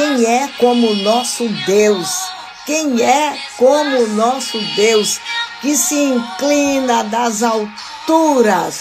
Quem é como o nosso Deus? Quem é como o nosso Deus, que se inclina das alturas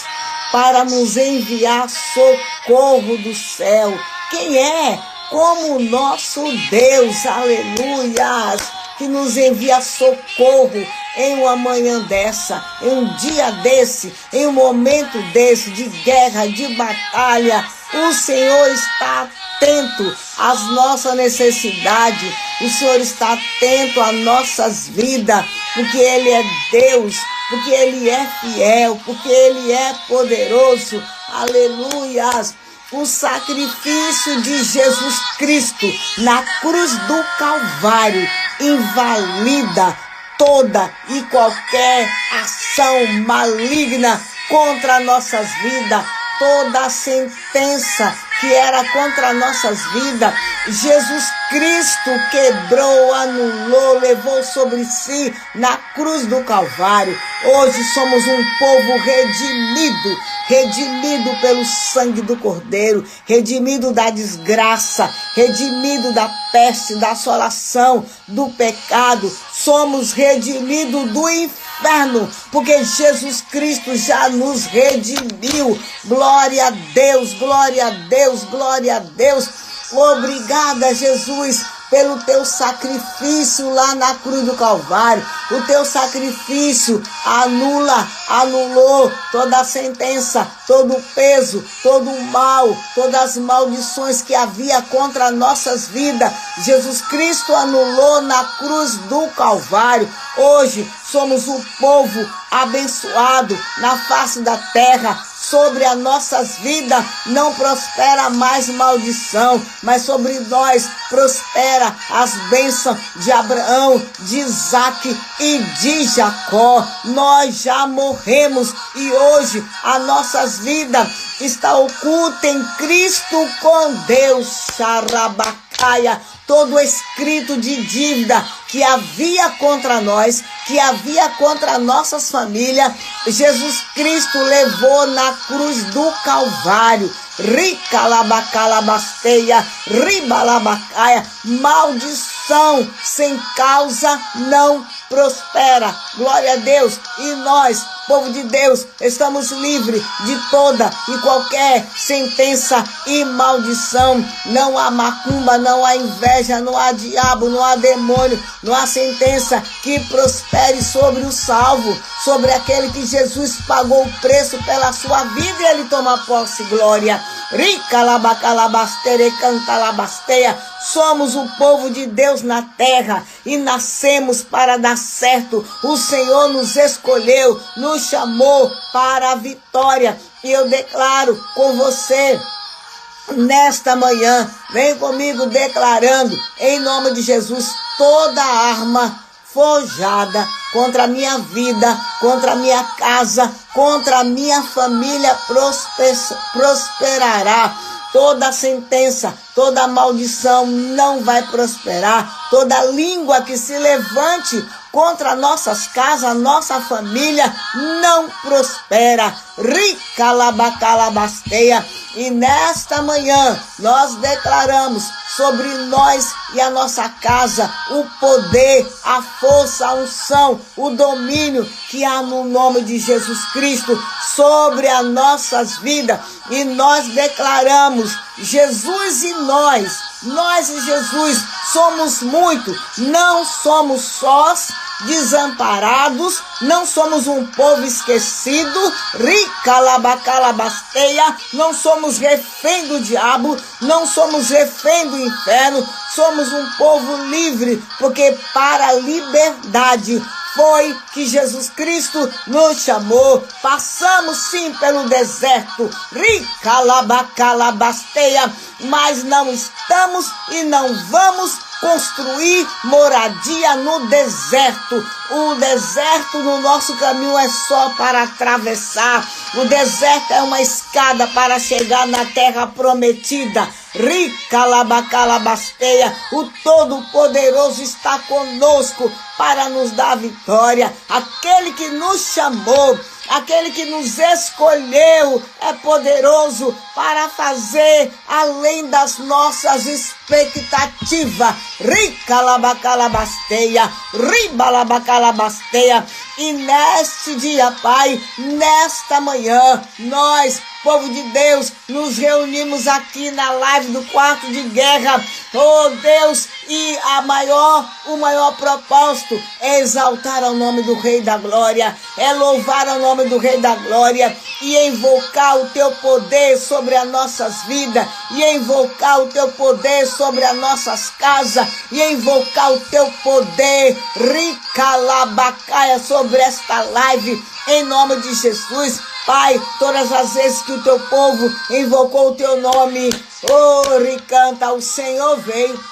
para nos enviar socorro do céu? Quem é como o nosso Deus, aleluias, que nos envia socorro em uma manhã dessa, em um dia desse, em um momento desse de guerra, de batalha? O Senhor está atento às nossas necessidades, o Senhor está atento às nossas vidas, porque Ele é Deus, porque Ele é fiel, porque Ele é poderoso, aleluias. O sacrifício de Jesus Cristo na cruz do Calvário invalida toda e qualquer ação maligna contra nossas vidas, toda a sentença que era contra nossas vidas, Jesus Cristo quebrou, anulou, levou sobre si na cruz do Calvário. Hoje somos um povo redimido, redimido pelo sangue do Cordeiro, redimido da desgraça, redimido da peste, da assolação, do pecado. Somos redimidos do inferno, porque Jesus Cristo já nos redimiu. Glória a Deus, glória a Deus, glória a Deus. Obrigada, Jesus, pelo teu sacrifício lá na cruz do Calvário. O teu sacrifício anulou toda a sentença, todo o peso, todo o mal, todas as maldições que havia contra nossas vidas. Jesus Cristo anulou na cruz do Calvário. Hoje somos o povo abençoado na face da terra. Sobre as nossas vidas não prospera mais maldição, mas sobre nós prospera as bênçãos de Abraão, de Isaac e de Jacó. Nós já morremos e hoje as nossas vidas estão ocultas em Cristo com Deus. Xarabacaia. Todo escrito de dívida que havia contra nós, que havia contra nossas famílias, Jesus Cristo levou na cruz do Calvário. Ricalabacalabasteia, ribalabacaia, maldição sem causa não prospera. Glória a Deus. E nós, povo de Deus, estamos livres de toda e qualquer sentença e maldição. Não há macumba, não há inveja, não há diabo, não há demônio, não há sentença que prospere sobre o salvo, sobre aquele que Jesus pagou o preço pela sua vida e ele toma posse. Glória. Ricalabacalabastere, cantalabasteia. Somos o povo de Deus na terra e nascemos para dar certo. O Senhor nos escolheu, nos chamou para a vitória. E eu declaro com você nesta manhã, vem comigo declarando em nome de Jesus: toda arma forjada contra a minha vida, contra a minha casa, contra a minha família prosperará. Toda sentença, toda maldição não vai prosperar. Toda língua que se levante contra nossas casas, nossa família, não prospera. Ricalabacalabasteia. E nesta manhã nós declaramos sobre nós e a nossa casa o poder, a força, a unção, o domínio que há no nome de Jesus Cristo sobre as nossas vidas. E nós declaramos: Jesus e nós e Jesus somos muito, não somos sós, desamparados, não somos um povo esquecido. Ricalabacalabasteia. Não somos refém do diabo, não somos refém do inferno, somos um povo livre, porque para a liberdade foi que Jesus Cristo nos chamou. Passamos sim pelo deserto, Ricalabacalabasteia, mas não estamos e não vamos construir moradia no deserto. O deserto no nosso caminho é só para atravessar. O deserto é uma escada para chegar na terra prometida. Ricalabacalabasteia, o Todo-Poderoso está conosco para nos dar vitória. Aquele que nos chamou, aquele que nos escolheu é poderoso para fazer além das nossas expectativas. Ricalabacalabasteia, ribalabacalabasteia. E neste dia, Pai, nesta manhã, nós, povo de Deus, nos reunimos aqui na live do Quarto de Guerra. Oh Deus, e o maior propósito é exaltar o nome do Rei da Glória, é louvar o nome do Rei da Glória e invocar o teu poder sobre as nossas vidas, e invocar o teu poder sobre as nossas casas, e invocar o teu poder, Ricalabacaia, sobre esta live, em nome de Jesus. Pai, todas as vezes que o teu povo invocou o teu nome, Ricanta, o Senhor veio,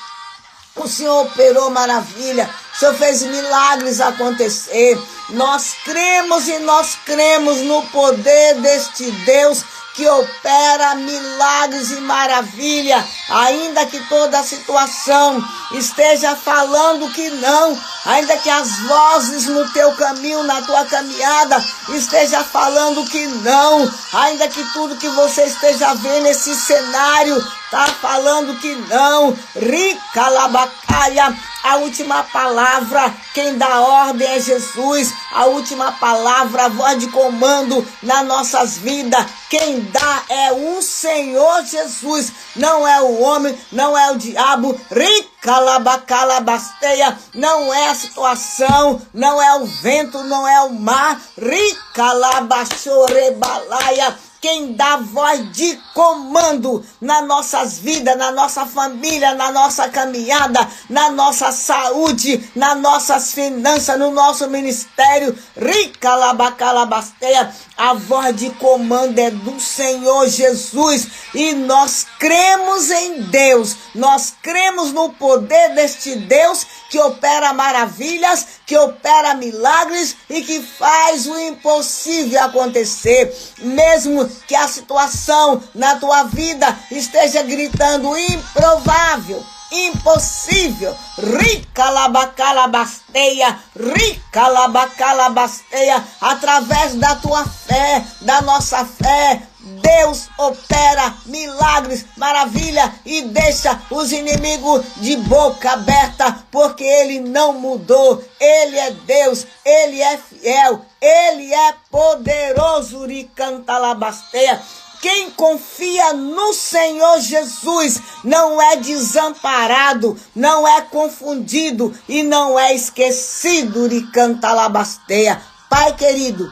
o Senhor operou maravilha, o Senhor fez milagres acontecer. Nós cremos e nós cremos no poder deste Deus que opera milagres e maravilha, ainda que toda a situação esteja falando que não, ainda que as vozes no teu caminho, na tua caminhada, esteja falando que não, ainda que tudo que você esteja vendo nesse cenário está falando que não. Ricalabacaia, a última palavra, quem dá ordem é Jesus, a última palavra, a voz de comando nas nossas vidas, quem dá é o Senhor Jesus, não é o homem, não é o diabo. Ricalabacalabasteia, não é a situação, não é o vento, não é o mar. Ricalabachorebalaia, quem dá voz de comando nas nossas vidas, na nossa família, na nossa caminhada, na nossa saúde, nas nossas finanças, no nosso ministério. Ricalabacalabasteia, a voz de comando é do Senhor Jesus, e nós cremos em Deus, nós cremos no poder deste Deus que opera maravilhas, que opera milagres e que faz o impossível acontecer. Mesmo que a situação na tua vida esteja gritando improvável, impossível, Ricalabacalabasteia, Ricalabacalabasteia, através da tua fé, da nossa fé, Deus opera milagres, maravilha, e deixa os inimigos de boca aberta, porque Ele não mudou, Ele é Deus, Ele é fiel, Ele é poderoso. Ricantalabasteia. Quem confia no Senhor Jesus não é desamparado, não é confundido e não é esquecido. Ricantalabasteia. Pai querido,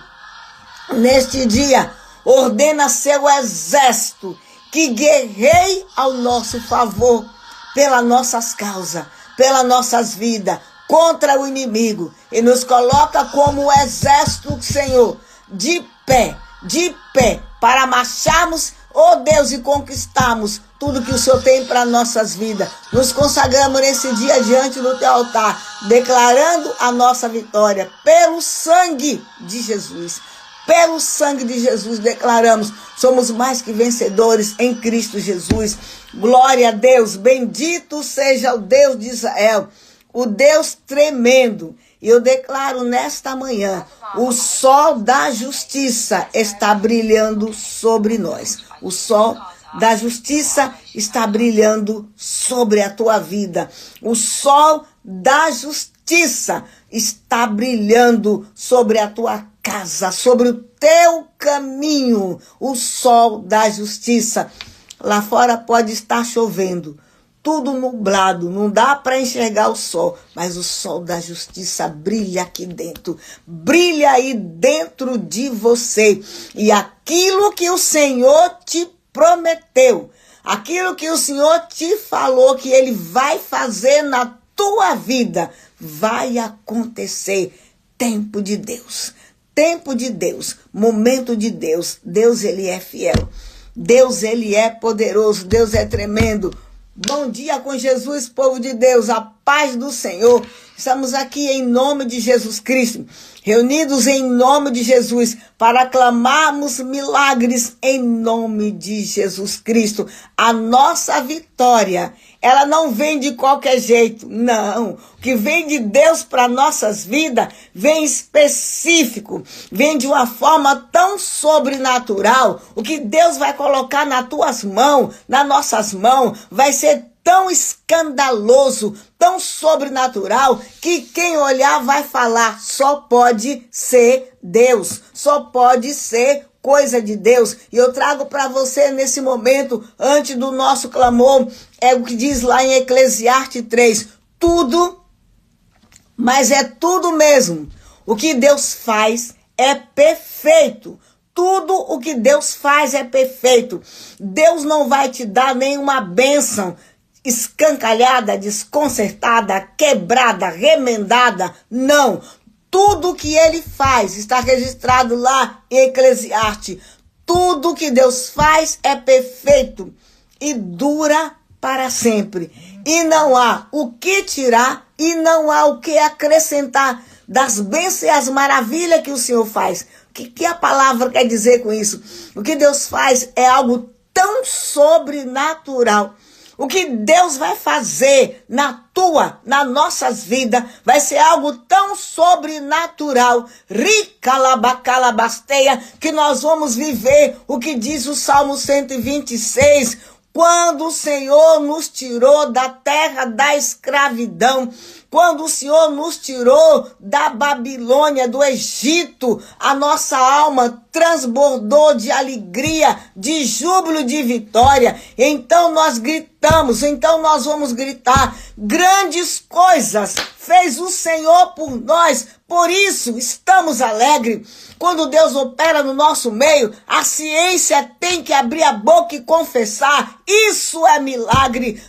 neste dia, ordena seu exército que guerreie ao nosso favor, pelas nossas causas, pelas nossas vidas, contra o inimigo, e nos coloca como exército, Senhor, de pé, para marcharmos, ó Deus, e conquistarmos tudo que o Senhor tem para nossas vidas. Nos consagramos nesse dia diante do teu altar, declarando a nossa vitória pelo sangue de Jesus. Pelo sangue de Jesus declaramos, somos mais que vencedores em Cristo Jesus. Glória a Deus, bendito seja o Deus de Israel, o Deus tremendo. E eu declaro nesta manhã, o sol da justiça está brilhando sobre nós. O sol da justiça está brilhando sobre a tua vida. O sol da justiça está brilhando sobre a tua casa, sobre o teu caminho. O sol da justiça. Lá fora pode estar chovendo, tudo nublado, não dá para enxergar o sol, mas o sol da justiça brilha aqui dentro, brilha aí dentro de você. E aquilo que o Senhor te prometeu, aquilo que o Senhor te falou que Ele vai fazer na tua vida, vai acontecer. Tempo de Deus, momento de Deus. Deus, Ele é fiel. Deus, Ele é poderoso. Deus é tremendo. Bom dia com Jesus, povo de Deus, a paz do Senhor. Estamos aqui em nome de Jesus Cristo, reunidos em nome de Jesus, para aclamarmos milagres em nome de Jesus Cristo. A nossa vitória, ela não vem de qualquer jeito, não. O que vem de Deus para nossas vidas, vem específico, vem de uma forma tão sobrenatural. O que Deus vai colocar nas tuas mãos, nas nossas mãos, vai ser tão escandaloso, tão sobrenatural, que quem olhar vai falar, só pode ser Deus, só pode ser coisa de Deus. E eu trago para você nesse momento, antes do nosso clamor, é o que diz lá em Eclesiastes 3, tudo, mas é tudo mesmo. O que Deus faz é perfeito. Tudo o que Deus faz é perfeito. Deus não vai te dar nenhuma bênção escancalhada, desconcertada, quebrada, remendada, não. Tudo que ele faz está registrado lá em Eclesiastes. Tudo que Deus faz é perfeito e dura para sempre. E não há o que tirar e não há o que acrescentar das bênçãos e as maravilhas que o Senhor faz. O que a palavra quer dizer com isso? O que Deus faz é algo tão sobrenatural. O que Deus vai fazer nas nossas vidas, vai ser algo tão sobrenatural, ricalabacalabasteia, que nós vamos viver o que diz o Salmo 126, quando o Senhor nos tirou da terra da escravidão, quando o Senhor nos tirou da Babilônia, do Egito, a nossa alma transbordou de alegria, de júbilo, de vitória. Então nós gritamos, então nós vamos gritar, grandes coisas fez o Senhor por nós, por isso estamos alegres. Quando Deus opera no nosso meio, a ciência tem que abrir a boca e confessar, isso é milagre.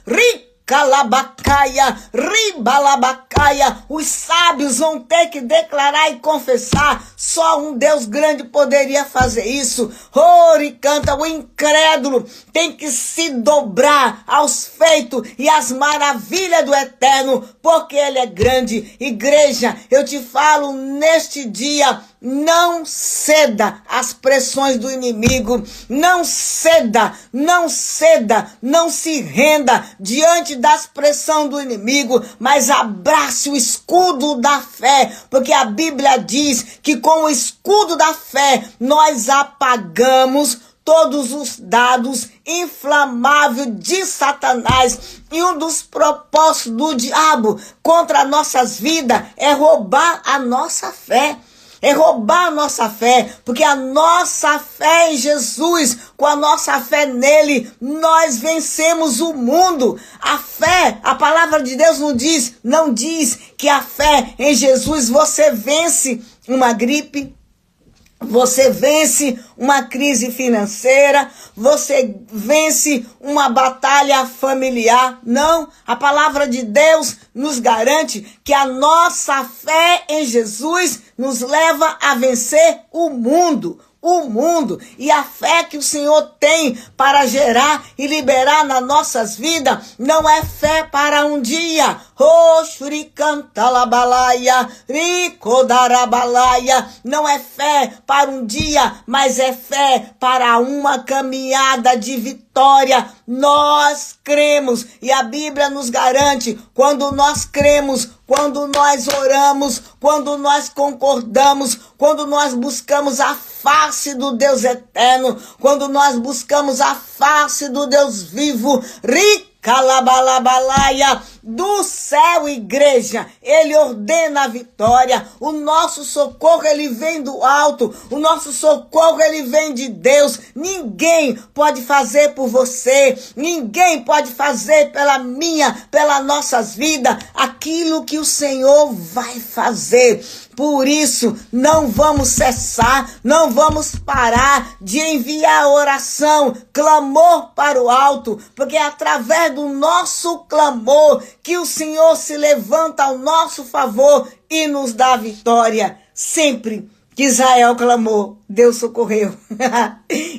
Calabacaia, ribalabacaia, os sábios vão ter que declarar e confessar, só um Deus grande poderia fazer isso. Ore, canta, o incrédulo tem que se dobrar aos feitos e às maravilhas do Eterno, porque Ele é grande. Igreja, eu te falo neste dia, não ceda às pressões do inimigo, não ceda, não se renda diante das pressões do inimigo, mas abrace o escudo da fé, porque a Bíblia diz que com o escudo da fé nós apagamos todos os dados inflamáveis de Satanás. E um dos propósitos do diabo contra as nossas vidas é roubar a nossa fé. É roubar a nossa fé, porque a nossa fé em Jesus, com a nossa fé nele, nós vencemos o mundo. A fé, a palavra de Deus não diz que a fé em Jesus você vence uma gripe, você vence uma crise financeira, você vence uma batalha familiar. Não, a palavra de Deus nos garante que a nossa fé em Jesus nos leva a vencer o mundo. E a fé que o Senhor tem para gerar e liberar nas nossas vidas não é fé para um dia. Não é fé para um dia, mas é fé para uma caminhada de vitória. Nós cremos e a Bíblia nos garante, quando nós cremos, quando nós oramos, quando nós concordamos, quando nós buscamos a face do Deus eterno, quando nós buscamos a face do Deus vivo, Calabalabalaya, do céu, igreja, ele ordena a vitória. O nosso socorro, ele vem do alto. O nosso socorro, ele vem de Deus. Ninguém pode fazer por você. Ninguém pode fazer pelas nossas vidas, aquilo que o Senhor vai fazer. Por isso, não vamos cessar, não vamos parar de enviar oração, clamor para o alto, porque é através do nosso clamor que o Senhor se levanta ao nosso favor e nos dá vitória. Sempre que Israel clamou, Deus socorreu.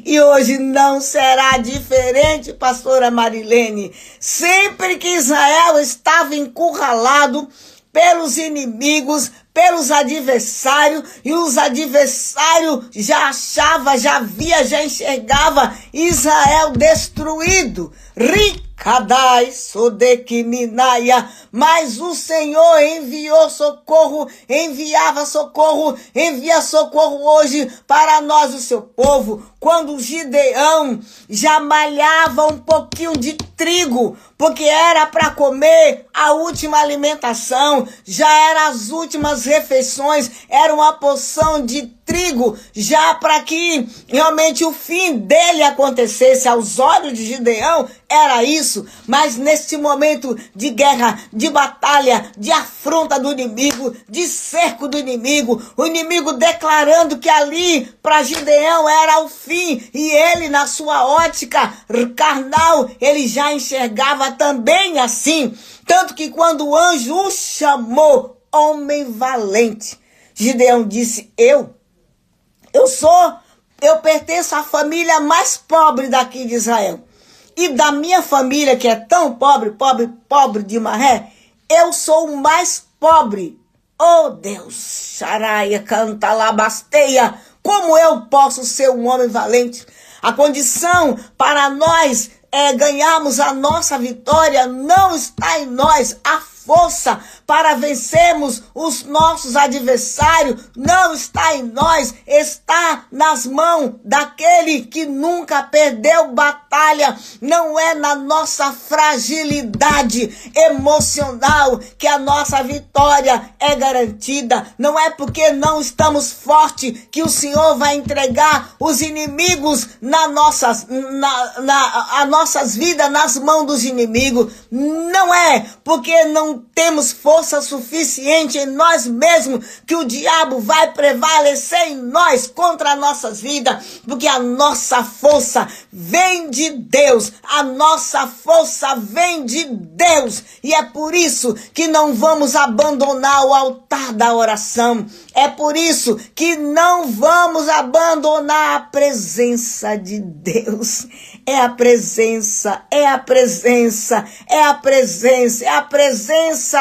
E hoje não será diferente, pastora Marilene. Sempre que Israel estava encurralado pelos inimigos, pelos adversários, e os adversários já achava, já via, já enxergava Israel destruído. Ricadai sodequiminaia, mas o Senhor enviou socorro, enviava socorro, envia socorro hoje para nós, o seu povo. Quando Gideão já malhava um pouquinho de trigo, porque era para comer a última alimentação, já eram as últimas refeições, era uma porção de trigo, já para que realmente o fim dele acontecesse. Aos olhos de Gideão era isso, mas neste momento de guerra, de batalha, de afronta do inimigo, de cerco do inimigo, o inimigo declarando que ali para Gideão era o fim, e ele na sua ótica carnal, ele já enxergava também assim, tanto que quando o anjo o chamou homem valente, Gideão disse, eu pertenço à família mais pobre daqui de Israel. E da minha família, que é tão pobre, pobre de maré, eu sou o mais pobre. Oh Deus, xaraia, canta lá, basteia. Como eu posso ser um homem valente? A condição para nós ganharmos a nossa vitória não está em nós. A força para vencermos os nossos adversários não está em nós, está nas mãos daquele que nunca perdeu batalha. Não é na nossa fragilidade emocional que a nossa vitória é garantida. Não é porque não estamos fortes que o Senhor vai entregar os inimigos a nossas vidas nas mãos dos inimigos. Não é porque não temos força suficiente em nós mesmos que o diabo vai prevalecer em nós contra as nossas vidas, porque a nossa força vem de Deus, a nossa força vem de Deus, e é por isso que não vamos abandonar o altar da oração, é por isso que não vamos abandonar a presença de Deus. É a presença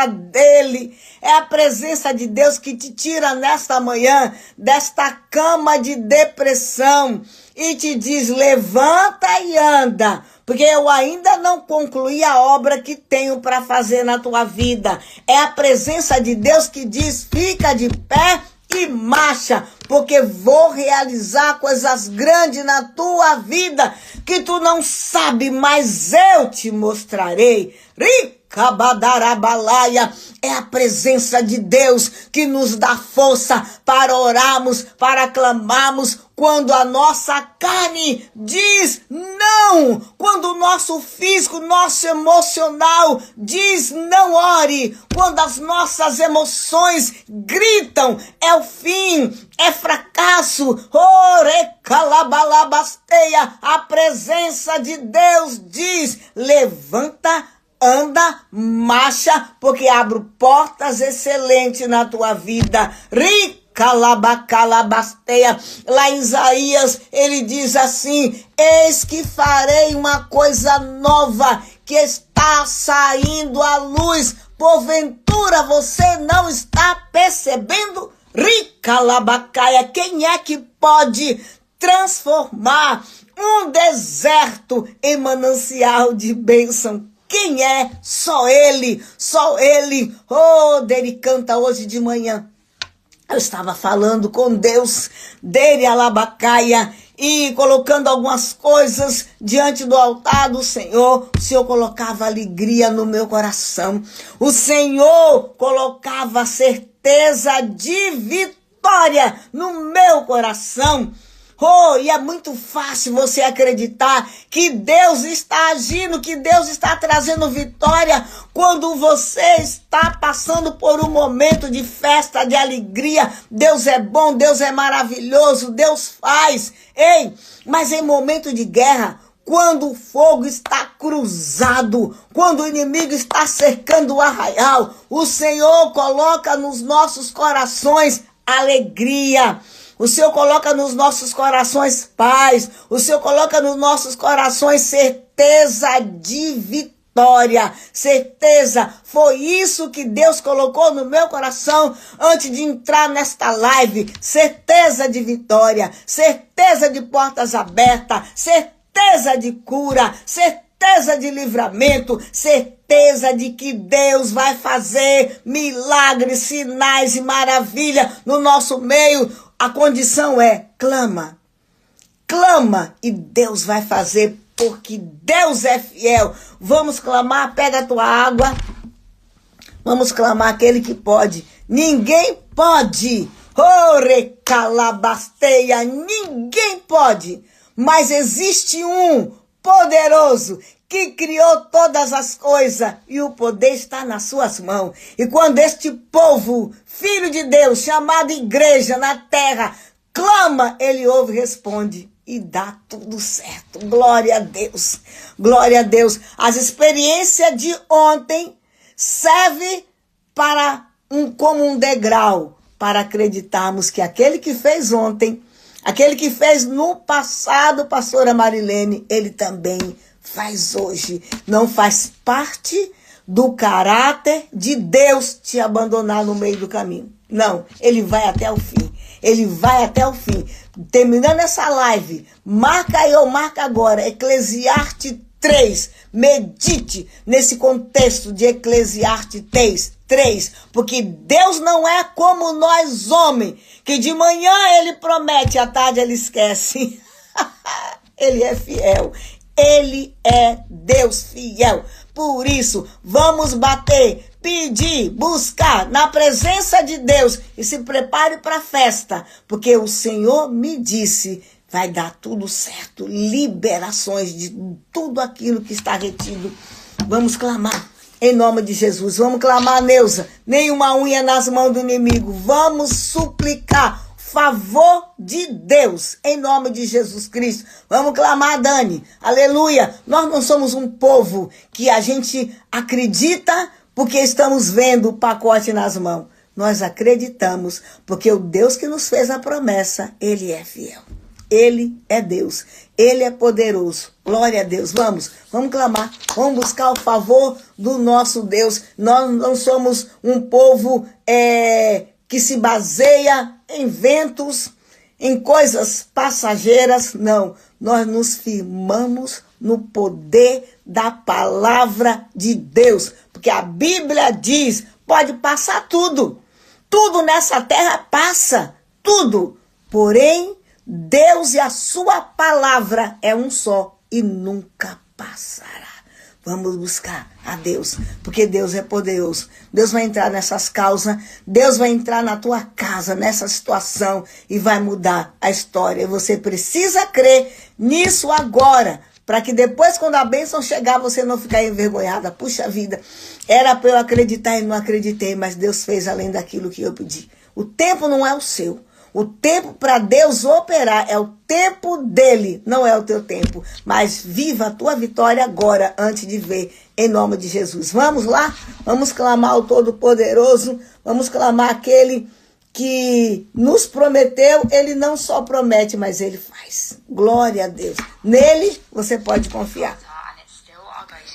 dele, é a presença de Deus que te tira nesta manhã desta cama de depressão e te diz, levanta e anda, porque eu ainda não concluí a obra que tenho para fazer na tua vida. É a presença de Deus que diz, fica de pé e marcha, porque vou realizar coisas grandes na tua vida que tu não sabe, mas eu te mostrarei. Ricabadarabalaya, é a presença de Deus que nos dá força para orarmos, para clamarmos, quando a nossa carne diz não, quando o nosso físico, nosso emocional diz não ore, quando as nossas emoções gritam, é o fim, é fracasso, orecalabalabasteia, a presença de Deus diz, levanta, anda, marcha, porque abro portas excelentes na tua vida. Calabacalabasteia. Lá em Isaías, ele diz assim, eis que farei uma coisa nova, que está saindo à luz, porventura você não está percebendo? Ricalabacaia, quem é que pode transformar um deserto em manancial de bênção? Quem é? Só ele, só ele. Oh, dele canta hoje de manhã. Eu estava falando com Deus, dele alabacaia, e colocando algumas coisas diante do altar do Senhor. O Senhor colocava alegria no meu coração. O Senhor colocava certeza de vitória no meu coração. Oh, e é muito fácil você acreditar que Deus está agindo, que Deus está trazendo vitória quando você está passando por um momento de festa, de alegria. Deus é bom, Deus é maravilhoso, Deus faz. Ei, mas em momento de guerra, quando o fogo está cruzado, quando o inimigo está cercando o arraial, o Senhor coloca nos nossos corações alegria. O Senhor coloca nos nossos corações paz. O Senhor coloca nos nossos corações certeza de vitória. Certeza. Foi isso que Deus colocou no meu coração antes de entrar nesta live. Certeza de vitória. Certeza de portas abertas. Certeza de cura. Certeza de livramento. Certeza de que Deus vai fazer milagres, sinais e maravilha no nosso meio. A condição é clama. Clama e Deus vai fazer, porque Deus é fiel. Vamos clamar, pega a tua água. Vamos clamar aquele que pode. Ninguém pode. Oh, recalabasteia. Ninguém pode. Mas existe um poderoso que criou todas as coisas e o poder está nas suas mãos. E quando este povo, filho de Deus, chamado igreja na terra, clama, ele ouve e responde e dá tudo certo. Glória a Deus. Glória a Deus. As experiências de ontem servem como um degrau para acreditarmos que aquele que fez ontem, aquele que fez no passado, pastora Marilene, ele também faz hoje. Não faz parte do caráter de Deus te abandonar no meio do caminho. Não, ele vai até o fim. Ele vai até o fim. Terminando essa live, marca aí ou marca agora, Eclesiastes 3. Medite nesse contexto de Eclesiastes 3. Porque Deus não é como nós homens, que de manhã ele promete, à tarde ele esquece. Ele é fiel. Ele é Deus fiel. Por isso, vamos bater, pedir, buscar na presença de Deus e se prepare para a festa, porque o Senhor me disse, vai dar tudo certo, liberações de tudo aquilo que está retido. Vamos clamar em nome de Jesus. Vamos clamar, Neuza, nenhuma unha nas mãos do inimigo. Vamos suplicar favor de Deus, em nome de Jesus Cristo. Vamos clamar, Dani. Aleluia. Nós não somos um povo que a gente acredita porque estamos vendo o pacote nas mãos. Nós acreditamos porque o Deus que nos fez a promessa, ele é fiel. Ele é Deus. Ele é poderoso. Glória a Deus. Vamos clamar. Vamos buscar o favor do nosso Deus. Nós não somos um povo que se baseia em ventos, em coisas passageiras. Não, nós nos firmamos no poder da palavra de Deus. Porque a Bíblia diz, pode passar tudo. Tudo nessa terra passa, tudo. Porém, Deus e a sua palavra é um só e nunca passará. Vamos buscar a Deus, porque Deus é poderoso. Deus vai entrar nessas causas, Deus vai entrar na tua casa, nessa situação e vai mudar a história. Você precisa crer nisso agora, para que depois, quando a bênção chegar, você não ficar envergonhada. Puxa vida, era para eu acreditar e não acreditei, mas Deus fez além daquilo que eu pedi. O tempo não é o seu. O tempo para Deus operar é o tempo dele, não é o teu tempo. Mas viva a tua vitória agora, antes de ver, em nome de Jesus. Vamos lá? Vamos clamar ao Todo-Poderoso. Vamos clamar aquele que nos prometeu. Ele não só promete, mas ele faz. Glória a Deus. Nele você pode confiar.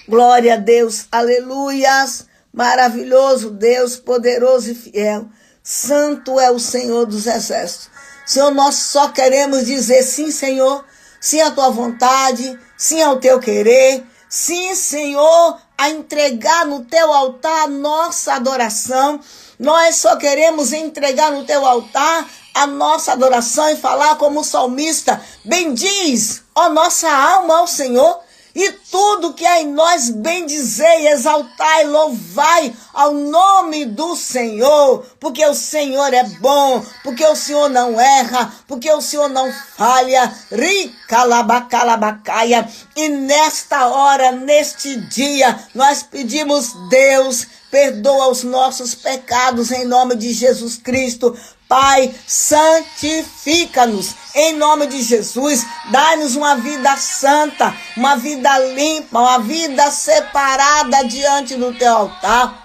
Glória a Deus. Aleluias. Maravilhoso Deus, poderoso e fiel. Santo é o Senhor dos Exércitos. Senhor, nós só queremos dizer sim, Senhor, sim à tua vontade, sim ao teu querer, sim, Senhor, a entregar no teu altar a nossa adoração. Nós só queremos entregar no teu altar a nossa adoração e falar como o salmista, bendiz, ó nossa alma, ao Senhor, e tudo que há em nós bendizei, exaltai, louvai ao nome do Senhor, porque o Senhor é bom, porque o Senhor não erra, porque o Senhor não falha. Ricalabacalabacaia. E nesta hora, neste dia, nós pedimos, Deus, perdoa os nossos pecados em nome de Jesus Cristo. Pai, santifica-nos em nome de Jesus, dá-nos uma vida santa, uma vida limpa, uma vida separada diante do teu altar.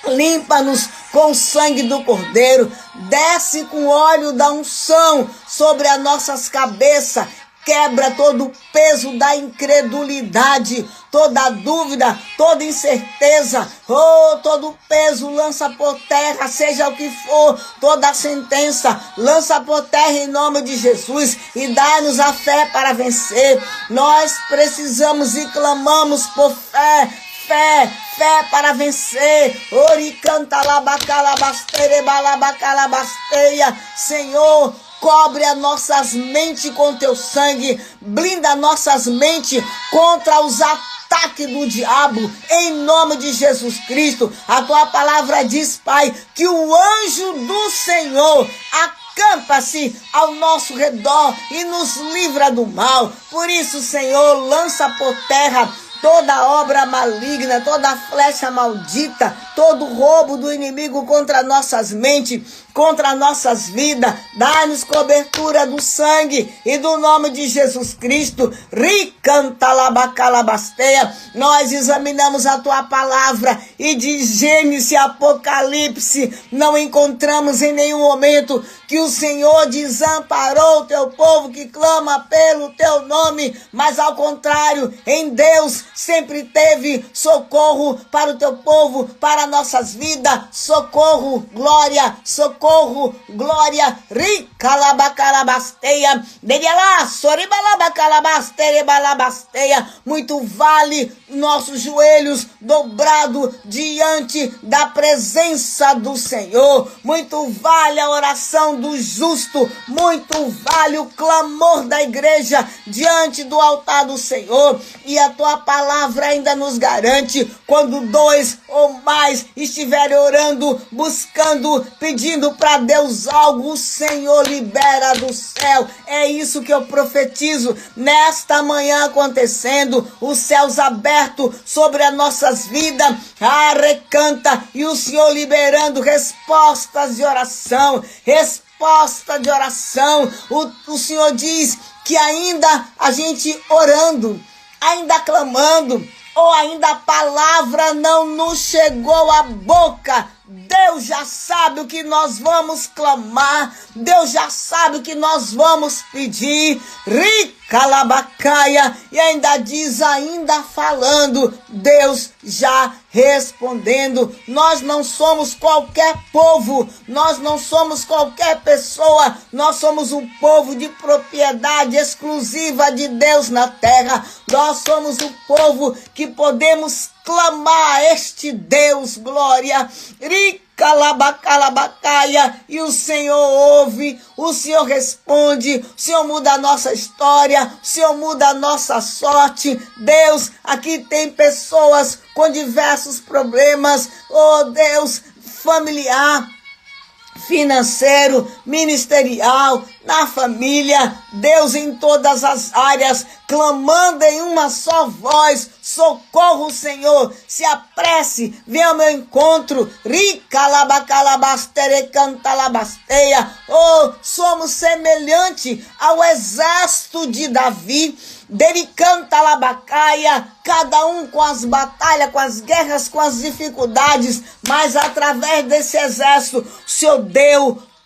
Limpa-nos com o sangue do Cordeiro, desce com óleo da unção sobre as nossas cabeças, quebra todo o peso da incredulidade, toda dúvida, toda incerteza, todo o peso lança por terra, seja o que for, toda sentença, lança por terra em nome de Jesus e dá-nos a fé para vencer. Nós precisamos e clamamos por fé, fé para vencer. Ori canta labacalabasteia, balabacalabasteia. Senhor, cobre as nossas mentes com teu sangue, blinda nossas mentes contra os ataques do diabo, em nome de Jesus Cristo. A tua palavra diz, Pai, que o anjo do Senhor acampa-se ao nosso redor e nos livra do mal. Por isso, Senhor, lança por terra toda obra maligna, toda flecha maldita, todo roubo do inimigo contra nossas mentes, contra nossas vidas. Dá-nos cobertura do sangue e do nome de Jesus Cristo. Ricantalabasteia. Nós examinamos a tua palavra e de Gênesis e Apocalipse não encontramos em nenhum momento que o Senhor desamparou o teu povo que clama pelo teu nome, mas ao contrário, em Deus sempre teve socorro para o teu povo, para nossas vidas. Socorro, glória, socorro, glória. Ricalabacalabasteia, derialá, soribalabacalabasteia, balabasteia. Muito vale nossos joelhos dobrados diante da presença do Senhor. Muito vale a oração do justo, muito vale o clamor da igreja diante do altar do Senhor. E a tua palavra ainda nos garante, quando dois ou mais estiverem orando, buscando, pedindo para Deus algo, o Senhor libera do céu. É isso que eu profetizo nesta manhã acontecendo, os céus abertos sobre as nossas vidas, recanta, e o Senhor liberando respostas de oração, resposta de oração. O Senhor diz que ainda a gente orando, ainda clamando, ou ainda a palavra não nos chegou à boca, Deus já sabe o que nós vamos clamar, Deus já sabe o que nós vamos pedir. Ricalabacaia, e ainda diz, ainda falando, Deus já respondendo. Nós não somos qualquer povo, nós não somos qualquer pessoa, nós somos um povo de propriedade exclusiva de Deus na terra. Nós somos um povo que podemos clamar a este Deus, glória. Ricalabacalabacaia, e o Senhor ouve, o Senhor responde, o Senhor muda a nossa história, o Senhor muda a nossa sorte. Deus, aqui tem pessoas com diversos problemas, oh Deus, familiar, financeiro, ministerial, na família, Deus, em todas as áreas, clamando em uma só voz, socorro, Senhor, se apresse, venha ao meu encontro. Ricalabacalabasterecantalabasteia. Oh, somos semelhante ao exército de Davi, Dericantalabacaia, cada um com as batalhas, com as guerras, com as dificuldades, mas através desse exército, o Senhor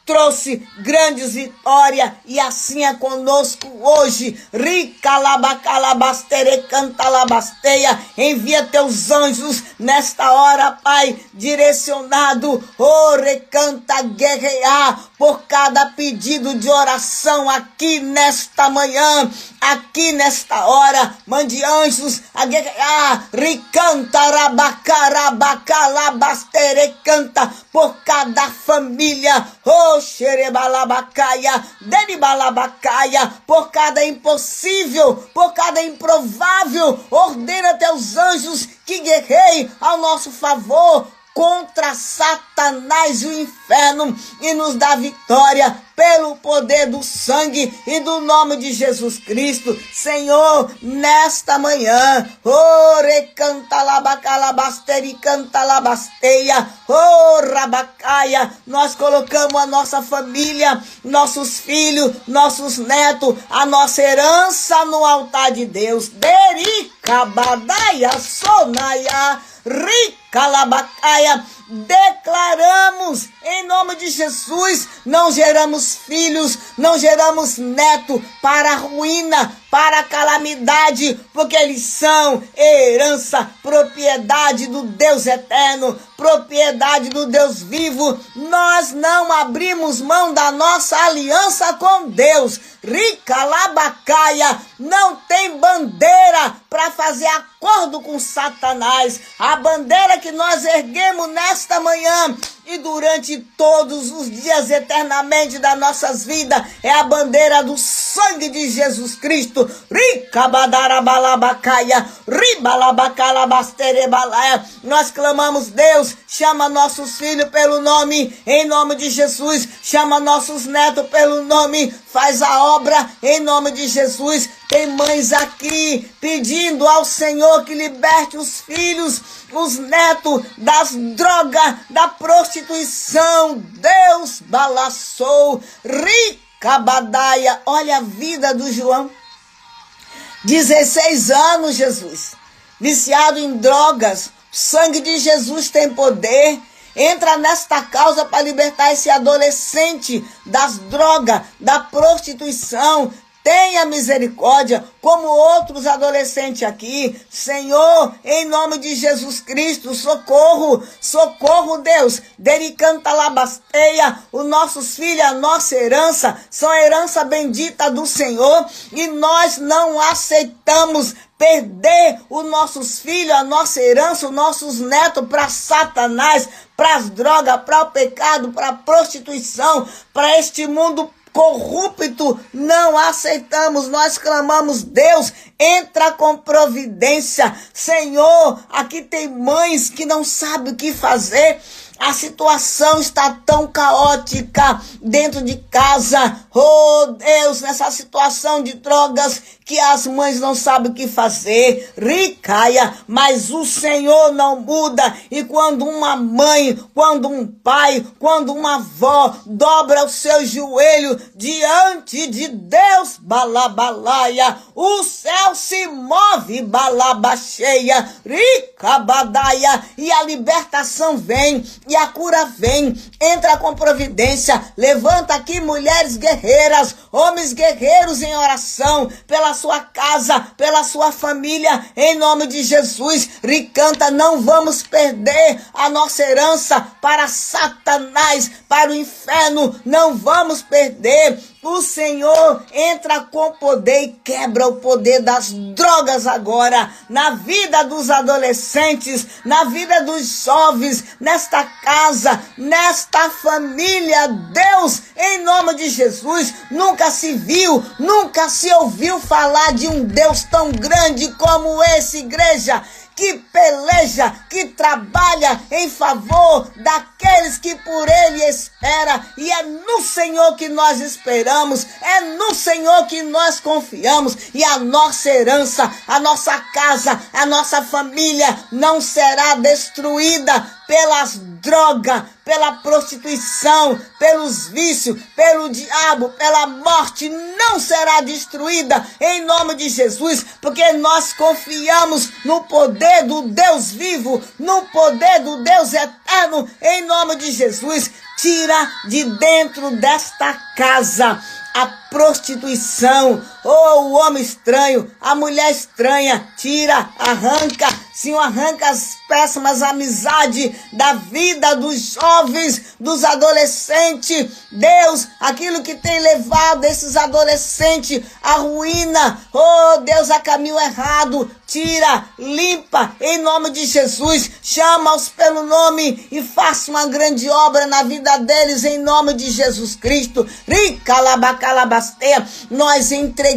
trouxe grandes vitórias, e assim é conosco hoje. Ricalabacalabasterecantalabasteia. Envia teus anjos nesta hora, Pai, direcionado, recanta, guerrear por cada pedido de oração aqui nesta manhã, aqui nesta hora. Mande anjos a guerrear, ricanta, rabacarabacaalabasterecanta, por cada família, xerebalabacaia, deribalabacaia, por cada impossível, por cada improvável. Ordena teus anjos que guerreiem ao nosso favor contra Satanás e o inferno, e nos dá vitória pelo poder do sangue e do nome de Jesus Cristo. Senhor, nesta manhã, recantalabacaalabasteria, rabacaia, nós colocamos a nossa família, nossos filhos, nossos netos, a nossa herança no altar de Deus. Dericabadaia, sonaia, ricalabacaia, declaramos em nome de Jesus, não geramos filhos, não geramos neto para a ruína, para a calamidade, porque eles são herança, propriedade do Deus eterno, propriedade do Deus vivo. Nós não abrimos mão da nossa aliança com Deus. Ricalabacaia, não tem bandeira para fazer acordo com Satanás. A bandeira que nós erguemos nesta manhã e durante todos os dias eternamente das nossas vidas é a bandeira do sangue de Jesus Cristo. Ricabadarabalabakaia, ribalabacalabasterebalaia. Nós clamamos, Deus, chama nossos filhos pelo nome, em nome de Jesus. Chama nossos netos pelo nome, faz a obra em nome de Jesus. Tem mães aqui pedindo ao Senhor que liberte os filhos, os netos das drogas, da prostituição. Deus balaçou. Ricabadaia. Olha a vida do João. 16 anos, Jesus. Viciado em drogas. O sangue de Jesus tem poder. Entra nesta causa para libertar esse adolescente das drogas, da prostituição. Tenha misericórdia, como outros adolescentes aqui. Senhor, em nome de Jesus Cristo, socorro, socorro, Deus. Dericanta labasteia, os nossos filhos, a nossa herança, são herança bendita do Senhor. E nós não aceitamos perder os nossos filhos, a nossa herança, os nossos netos para Satanás, para as drogas, para o pecado, para a prostituição, para este mundo corrupto. Não aceitamos, nós clamamos, Deus, entra com providência. Senhor, aqui tem mães que não sabem o que fazer. A situação está tão caótica dentro de casa. Oh, Deus, nessa situação de drogas que as mães não sabem o que fazer. Ricaia, mas o Senhor não muda. E quando uma mãe, quando um pai, quando uma avó dobra o seu joelho diante de Deus, balabalaia, o céu se move, balabacheia, ricabadaia, e a libertação vem. E a cura vem, entra com providência. Levanta aqui mulheres guerreiras, homens guerreiros em oração, pela sua casa, pela sua família, em nome de Jesus. Ricanta, não vamos perder a nossa herança para Satanás, para o inferno, não vamos perder. O Senhor entra com poder e quebra o poder das drogas agora, na vida dos adolescentes, na vida dos jovens, nesta casa, nesta família. Deus, em nome de Jesus, nunca se viu, nunca se ouviu falar de um Deus tão grande como esse, igreja, que peleja, que trabalha em favor daqueles que por Ele espera. E é no Senhor que nós esperamos, é no Senhor que nós confiamos. E a nossa herança, a nossa casa, a nossa família não será destruída pelas drogas, pela prostituição, pelos vícios, pelo diabo, pela morte. Não será destruída em nome de Jesus, porque nós confiamos no poder do Deus vivo, no poder do Deus eterno, em nome de Jesus. Tira de dentro desta casa a prostituição, o homem estranho, a mulher estranha. Tira, arranca, Senhor, arranca as péssimas amizades da vida dos jovens, dos adolescentes. Deus, aquilo que tem levado esses adolescentes à ruína, oh Deus, a caminho errado, tira, limpa, em nome de Jesus. Chama-os pelo nome e faça uma grande obra na vida deles, em nome de Jesus Cristo. Ricalabacalabasteia, nós entregamos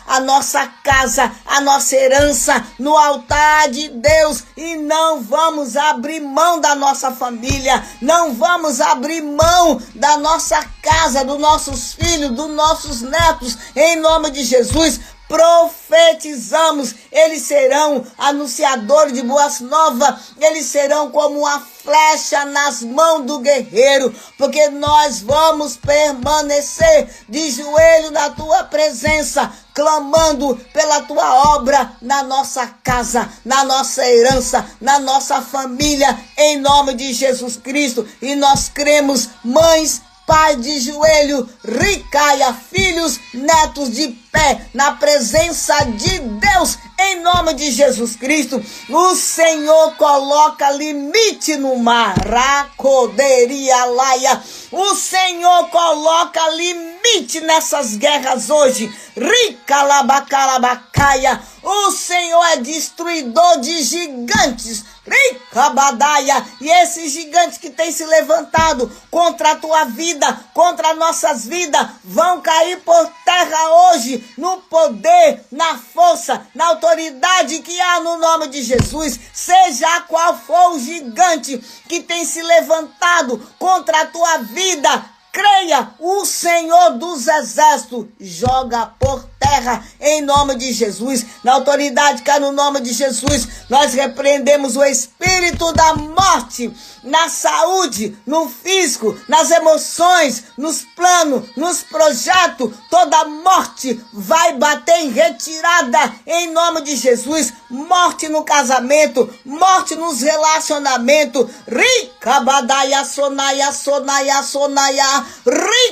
a nossa casa, a nossa herança no altar de Deus e não vamos abrir mão da nossa família, não vamos abrir mão da nossa casa, dos nossos filhos, dos nossos netos, em nome de Jesus. profetizamos, eles serão anunciadores de boas novas, eles serão como uma flecha nas mãos do guerreiro, porque nós vamos permanecer de joelho na tua presença, clamando pela tua obra na nossa casa, na nossa herança, na nossa família, em nome de Jesus Cristo. E nós cremos, mães, pai de joelho, ricaia, filhos, netos de pé, na presença de Deus, em nome de Jesus Cristo. O Senhor coloca limite no mar, racoderia laia. O Senhor coloca limite nessas guerras hoje, ricalabacalabacaia. O Senhor é destruidor de gigantes, ricabadaia. E esses gigantes que têm se levantado contra a tua vida, contra as nossas vidas, vão cair por terra hoje, no poder, na força, na autoridade que há no nome de Jesus. Seja qual for o gigante que tem se levantado contra a tua vida, creia, o Senhor dos Exércitos joga por terra em nome de Jesus. Na autoridade que há no nome de Jesus, nós repreendemos o espírito da morte na saúde, no físico, nas emoções, nos planos, nos projetos. Toda morte vai bater em retirada em nome de Jesus. Morte no casamento, morte nos relacionamentos. Ricabadaia, sonaia, sonaia, sonaia,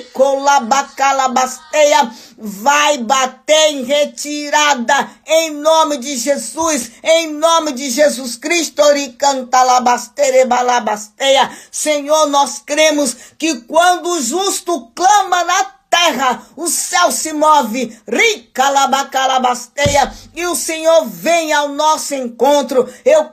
ricolabacalabasteia. Vai bater em retirada em nome de Jesus, em nome de Jesus Cristo. Senhor, nós cremos que quando o justo clama na terra, o céu se move, ricalabacalabasteia, e o Senhor vem ao nosso encontro. Eu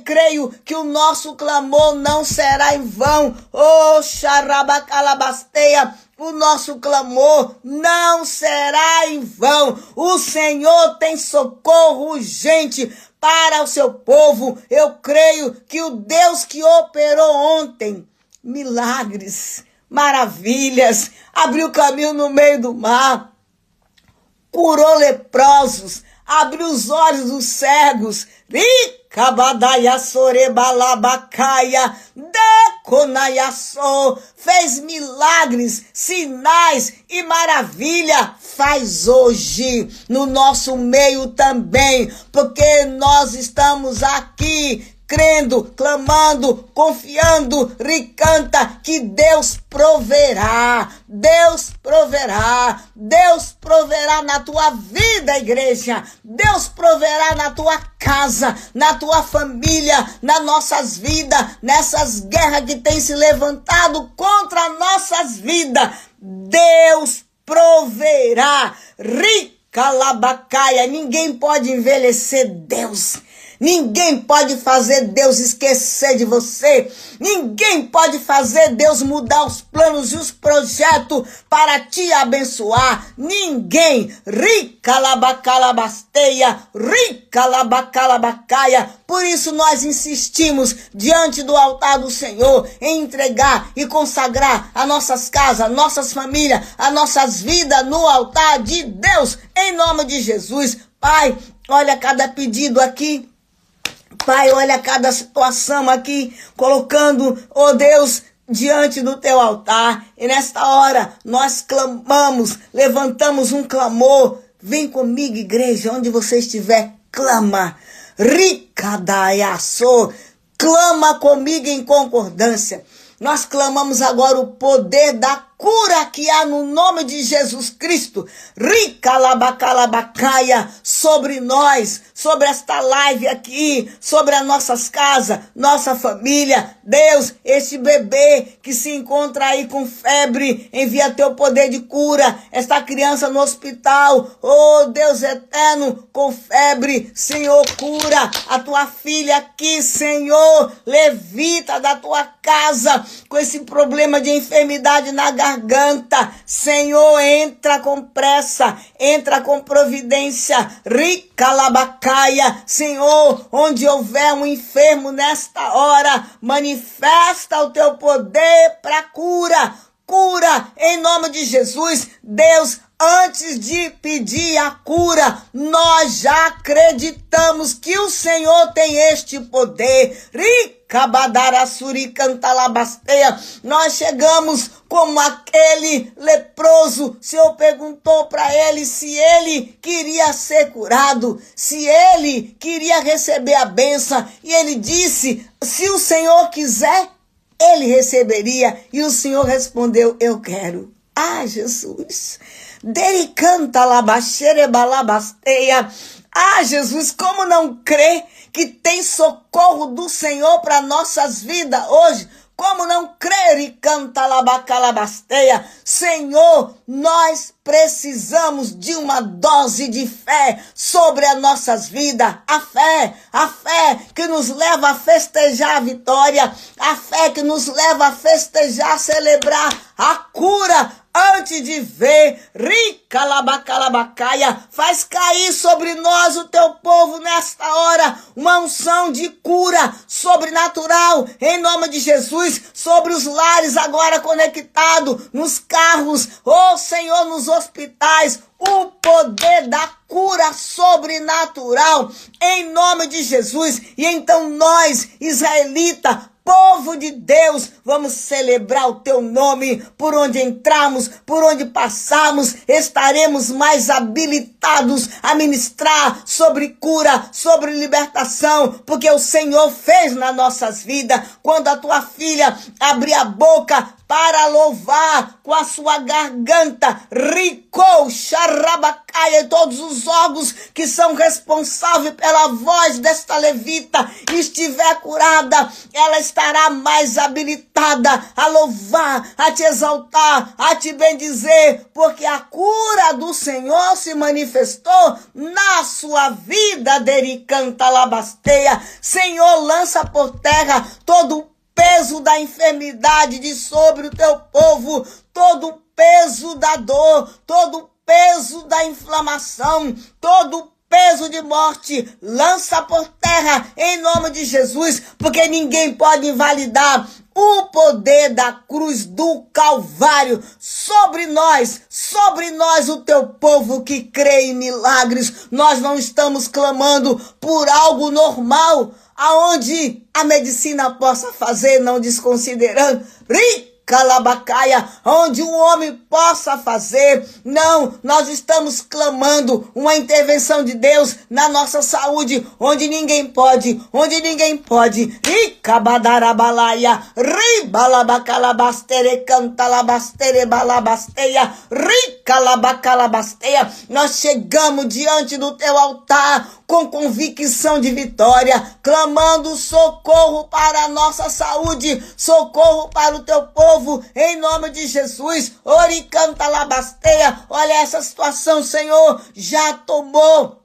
creio que o nosso clamor não será em vão. Oh, xarabacalabasteia, o nosso clamor não será em vão. O Senhor tem socorro urgente para o seu povo. Eu creio que o Deus que operou ontem milagres, maravilhas, abriu caminho no meio do mar, curou leprosos, abriu os olhos dos cegos, ricabadaia sorebalabacaia, deconaiaçô, fez milagres, sinais e maravilha, faz hoje no nosso meio também, porque nós estamos aqui crendo, clamando, confiando, ricanta, que Deus proverá, Deus proverá, Deus proverá na tua vida, igreja, Deus proverá na tua casa, na tua família, nas nossas vidas, nessas guerras que têm se levantado contra nossas vidas. Deus proverá, ricalabacaia. Ninguém pode envelhecer Deus. Ninguém pode fazer Deus esquecer de você. Ninguém pode fazer Deus mudar os planos e os projetos para te abençoar. Ninguém. Ricalabacalabasteia, ricalabacalabacaia. Por isso nós insistimos diante do altar do Senhor em entregar e consagrar as nossas casas, nossas famílias, as nossas vidas no altar de Deus, em nome de Jesus. Pai, olha cada pedido aqui. Pai, olha cada situação aqui, colocando, oh Deus, diante do teu altar. E nesta hora, nós clamamos, levantamos um clamor. Vem comigo, igreja, onde você estiver, clama. Ricadaiaçô, clama comigo em concordância. Nós clamamos agora o poder da cura que há no nome de Jesus Cristo. Ricalabacalabacaia sobre nós, sobre esta live aqui, sobre as nossas casas, nossa família. Deus, este bebê que se encontra aí com febre, envia teu poder de cura. Esta criança no hospital, oh Deus eterno, com febre, Senhor, cura a tua filha aqui, Senhor, levita da tua casa com esse problema de enfermidade na garganta. Senhor, entra com pressa, entra com providência. Ricalabacaia, Senhor, onde houver um enfermo nesta hora, manifesta o teu poder para cura. Cura em nome de Jesus. Deus, Antes de pedir a cura, nós já acreditamos que o Senhor tem este poder. Nós chegamos como aquele leproso. O Senhor perguntou para ele se ele queria ser curado, se ele queria receber a bênção. E ele disse, se o Senhor quiser, ele receberia. E o Senhor respondeu, eu quero. Ah, Jesus. Ah, Jesus, como não crer que tem socorro do Senhor para nossas vidas hoje? Como não crer e canta labacalabasteia? Senhor, nós precisamos de uma dose de fé sobre as nossas vidas. A fé que nos leva a festejar a vitória, a fé que nos leva a festejar, celebrar a cura antes de ver. Ricalabacalabacaia, faz cair sobre nós, o teu povo, nesta hora, uma unção de cura sobrenatural, em nome de Jesus, sobre os lares agora conectados, nos carros, oh Senhor, nos hospitais, o poder da cura sobrenatural, em nome de Jesus. E então nós, israelitas, povo de Deus, vamos celebrar o teu nome. Por onde entrarmos, por onde passarmos, estaremos mais habilitados a ministrar sobre cura, sobre libertação, porque o Senhor fez nas nossas vidas. Quando a tua filha abrir a boca para louvar com a sua garganta, ricou, xarabacaia, e todos os órgãos que são responsáveis pela voz desta levita estiver curada, ela estará mais habilitada a louvar, a te exaltar, a te bendizer, porque a cura do Senhor se manifestou na sua vida. Dericanta labasteia. Senhor, lança por terra todo o peso da enfermidade de sobre o teu povo, todo o peso da dor, todo o peso da inflamação, todo o peso de morte, lança por terra em nome de Jesus, porque ninguém pode invalidar o poder da cruz do Calvário sobre nós, o teu povo que crê em milagres. Nós não estamos clamando por algo normal, aonde a medicina possa fazer, não desconsiderando calabacaia, onde o homem possa fazer. Não, nós estamos clamando uma intervenção de Deus na nossa saúde, onde ninguém pode, Ricabadarabalaya, ribalabacalabastere, cantalabastere, balabasteia, ricalabacalabasteia. Nós chegamos diante do teu altar com convicção de vitória, clamando socorro para a nossa saúde, socorro para o teu povo, em nome de Jesus. Oricanta labasteia. Olha essa situação, Senhor, já tomou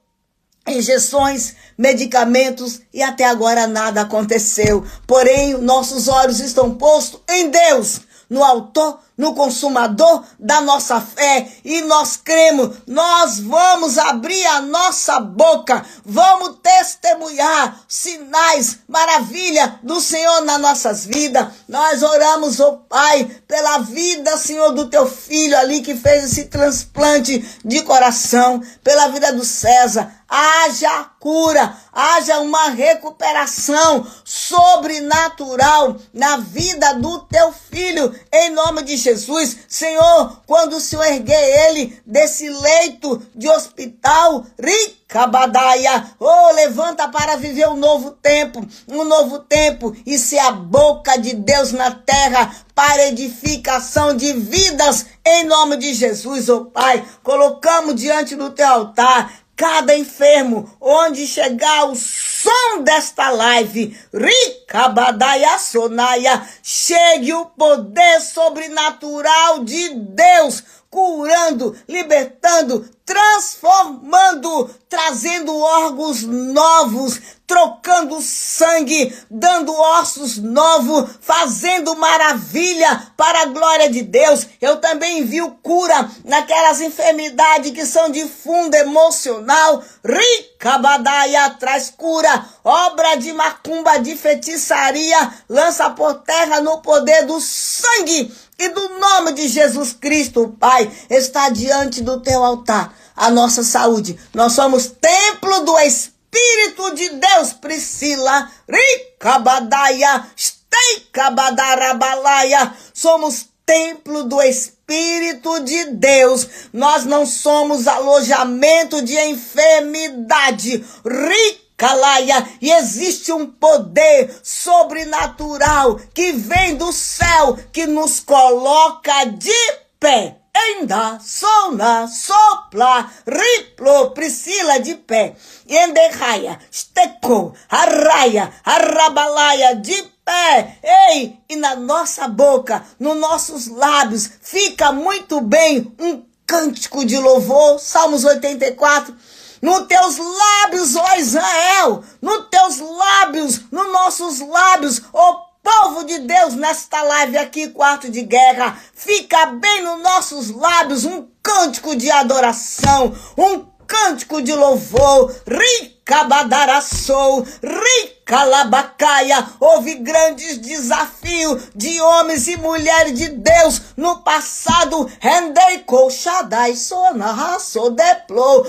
injeções, medicamentos e até agora nada aconteceu. Porém, nossos olhos estão postos em Deus, no autor, no consumador da nossa fé, e nós cremos, nós vamos abrir a nossa boca, vamos testemunhar sinais, maravilha do Senhor nas nossas vidas. Nós oramos, ó Pai, pela vida, Senhor, do teu filho ali que fez esse transplante de coração, pela vida do César. Haja cura, haja uma recuperação sobrenatural na vida do teu filho, em nome de Jesus. Senhor, quando o Senhor erguer ele desse leito de hospital, Ricabadaia, levanta para viver um novo tempo, e ser a boca de Deus na terra para edificação de vidas, em nome de Jesus, ó Pai. Colocamos diante do teu altar cada enfermo, onde chegar o som desta live, Ricabadaia Sonaia, chegue o poder sobrenatural de Deus, curando, libertando, transformando, trazendo órgãos novos, trocando sangue, dando ossos novos, fazendo maravilha para a glória de Deus. Eu também envio cura naquelas enfermidades que são de fundo emocional. Ricabadaia traz cura obra de macumba, de feitiçaria, lança por terra no poder do sangue e do nome de Jesus Cristo, Pai. Está diante do teu altar a nossa saúde. Nós somos templo do Espírito de Deus, Priscila. Ricabadaia, steikabadarabalaya. Somos templo do Espírito de Deus. Nós não somos alojamento de enfermidade. Ricalaia. E existe um poder sobrenatural que vem do céu, que nos coloca de pé. Ainda, sona, sopla, riplo, Priscila de pé. Enderraia, estecou, arraia, arrabalaia, de pé. Ei, e na nossa boca, nos nossos lábios, fica muito bem um cântico de louvor. Salmos 84. Nos teus lábios, ó Israel, nos teus lábios, nos nossos lábios, ó povo de Deus, nesta live aqui, quarto de guerra, fica bem nos nossos lábios um cântico de adoração, um cântico de louvor. Ricabadaraçou, ricalabacaia. Houve grandes desafios de homens e mulheres de Deus no passado. Rendei colchadai, sonarra, sodeplo,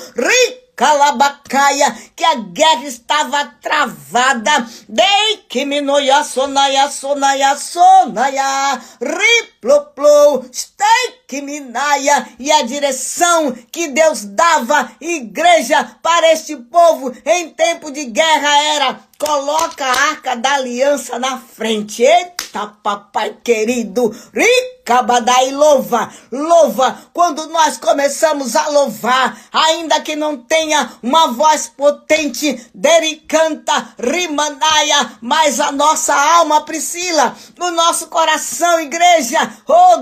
Calabacaia, que a guerra estava travada. Dei que me noia, sonaia, sonaia, sonaia, riploplo, stei que me naia. E a direção que Deus dava, igreja, para este povo em tempo de guerra era: coloca a arca da aliança na frente. Eita, papai querido. Ricabadai, louva, louva. Quando nós começamos a louvar, ainda que não tenha uma voz potente, deri canta, rimanaia, mas a nossa alma, Priscila, o nosso coração, igreja,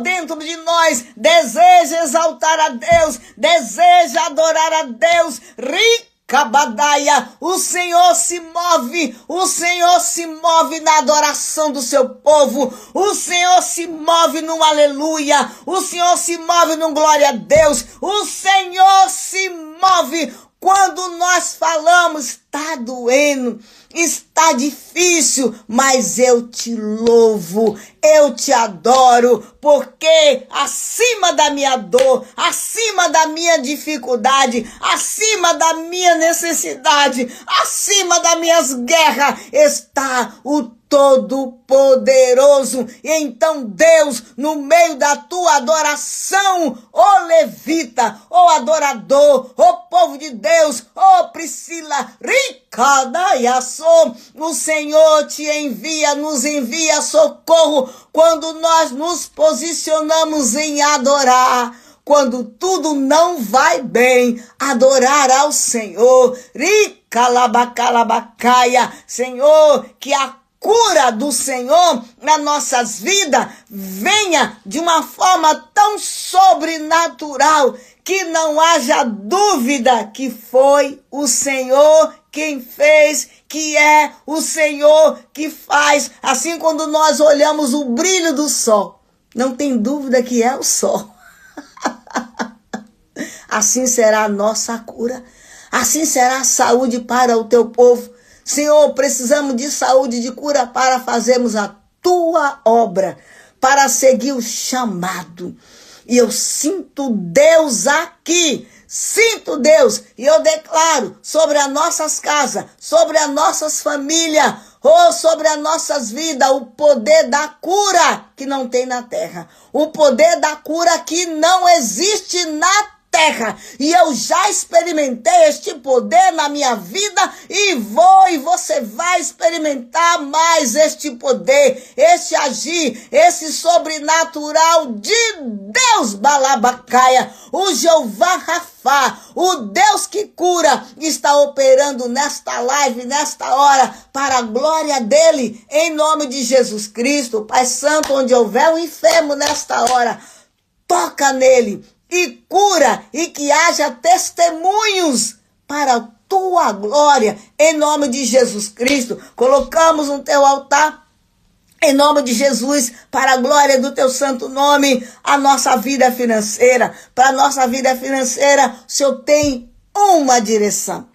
dentro de nós, deseja exaltar a Deus, deseja adorar a Deus. Cabadaia, o Senhor se move na adoração do seu povo, o Senhor se move no aleluia, o Senhor se move no glória a Deus, o Senhor se move quando nós falamos: está doendo, está difícil, mas eu te louvo, eu te adoro, porque acima da minha dor, acima da minha dificuldade, acima da minha necessidade, acima das minhas guerras, está o Todo-Poderoso. E então Deus, no meio da tua adoração, ó levita, ó adorador, ó povo de Deus, ó Priscila, o Senhor te envia, nos envia socorro quando nós nos posicionamos em adorar. Quando tudo não vai bem, adorar ao Senhor. Ricalabacalabacaia, Senhor, que a cura do Senhor nas nossas vidas venha de uma forma tão sobrenatural que não haja dúvida que foi o Senhor quem fez, que é o Senhor que faz. Assim, quando nós olhamos o brilho do sol, não tem dúvida que é o sol. Assim será a nossa cura, assim será a saúde para o teu povo. Senhor, precisamos de saúde, de cura para fazermos a tua obra, para seguir o chamado. E eu sinto Deus aqui, sinto Deus, e eu declaro sobre as nossas casas, sobre as nossas famílias, sobre as nossas vidas, o poder da cura que não tem na terra, o poder da cura que não existe na terra. E eu já experimentei este poder na minha vida e você vai experimentar mais este poder, este agir, esse sobrenatural de Deus. Balabacaia, o Jeová Rafá, o Deus que cura, está operando nesta live, nesta hora, para a glória dele, em nome de Jesus Cristo. Pai Santo, onde houver um enfermo nesta hora, toca nele e cura, e que haja testemunhos para a tua glória, em nome de Jesus Cristo. Colocamos no teu altar, em nome de Jesus, para a glória do teu santo nome, a nossa vida financeira. Para a nossa vida financeira, o Senhor tem uma direção.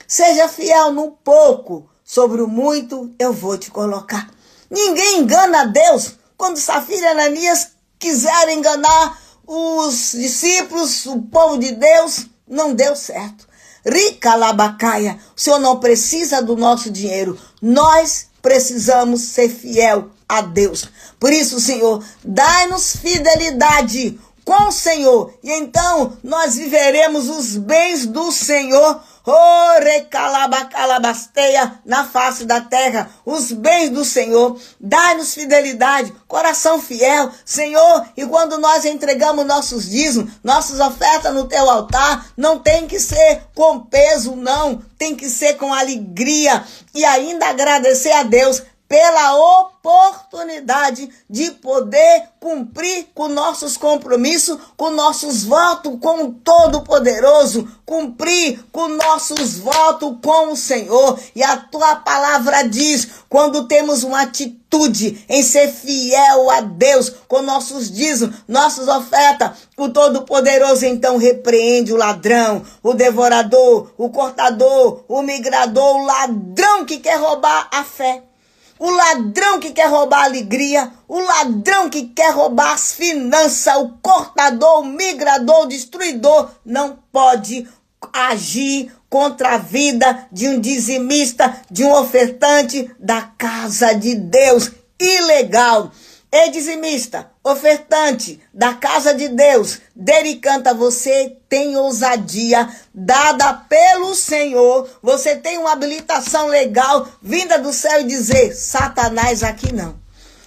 Seja fiel no pouco, sobre o muito eu vou te colocar. Ninguém engana a Deus. Quando Safira e Ananias quiseram enganar os discípulos, o povo de Deus, não deu certo. Rica Labacaia, o Senhor não precisa do nosso dinheiro. Nós precisamos ser fiel a Deus. Por isso, Senhor, dai-nos fidelidade com o Senhor. E então nós viveremos os bens do Senhor. Oh, recalabacalabasteia na face da terra, os bens do Senhor. Dai-nos fidelidade, coração fiel, Senhor. E quando nós entregamos nossos dízimos, nossas ofertas no teu altar, não tem que ser com peso, não. Tem que ser com alegria e ainda agradecer a Deus pela oportunidade de poder cumprir com nossos compromissos, com nossos votos com o Todo-Poderoso, cumprir com nossos votos com o Senhor. E a tua palavra diz, quando temos uma atitude em ser fiel a Deus, com nossos dízimos, nossas ofertas, o Todo-Poderoso então repreende o ladrão, o devorador, o cortador, o migrador, o ladrão que quer roubar a fé. O ladrão que quer roubar a alegria, o ladrão que quer roubar as finanças, o cortador, o migrador, o destruidor, não pode agir contra a vida de um dizimista, de um ofertante da casa de Deus. Ilegal. Ei, dizimista, ofertante da casa de Deus, dele canta, você tem ousadia dada pelo Senhor, você tem uma habilitação legal vinda do céu e dizer, Satanás aqui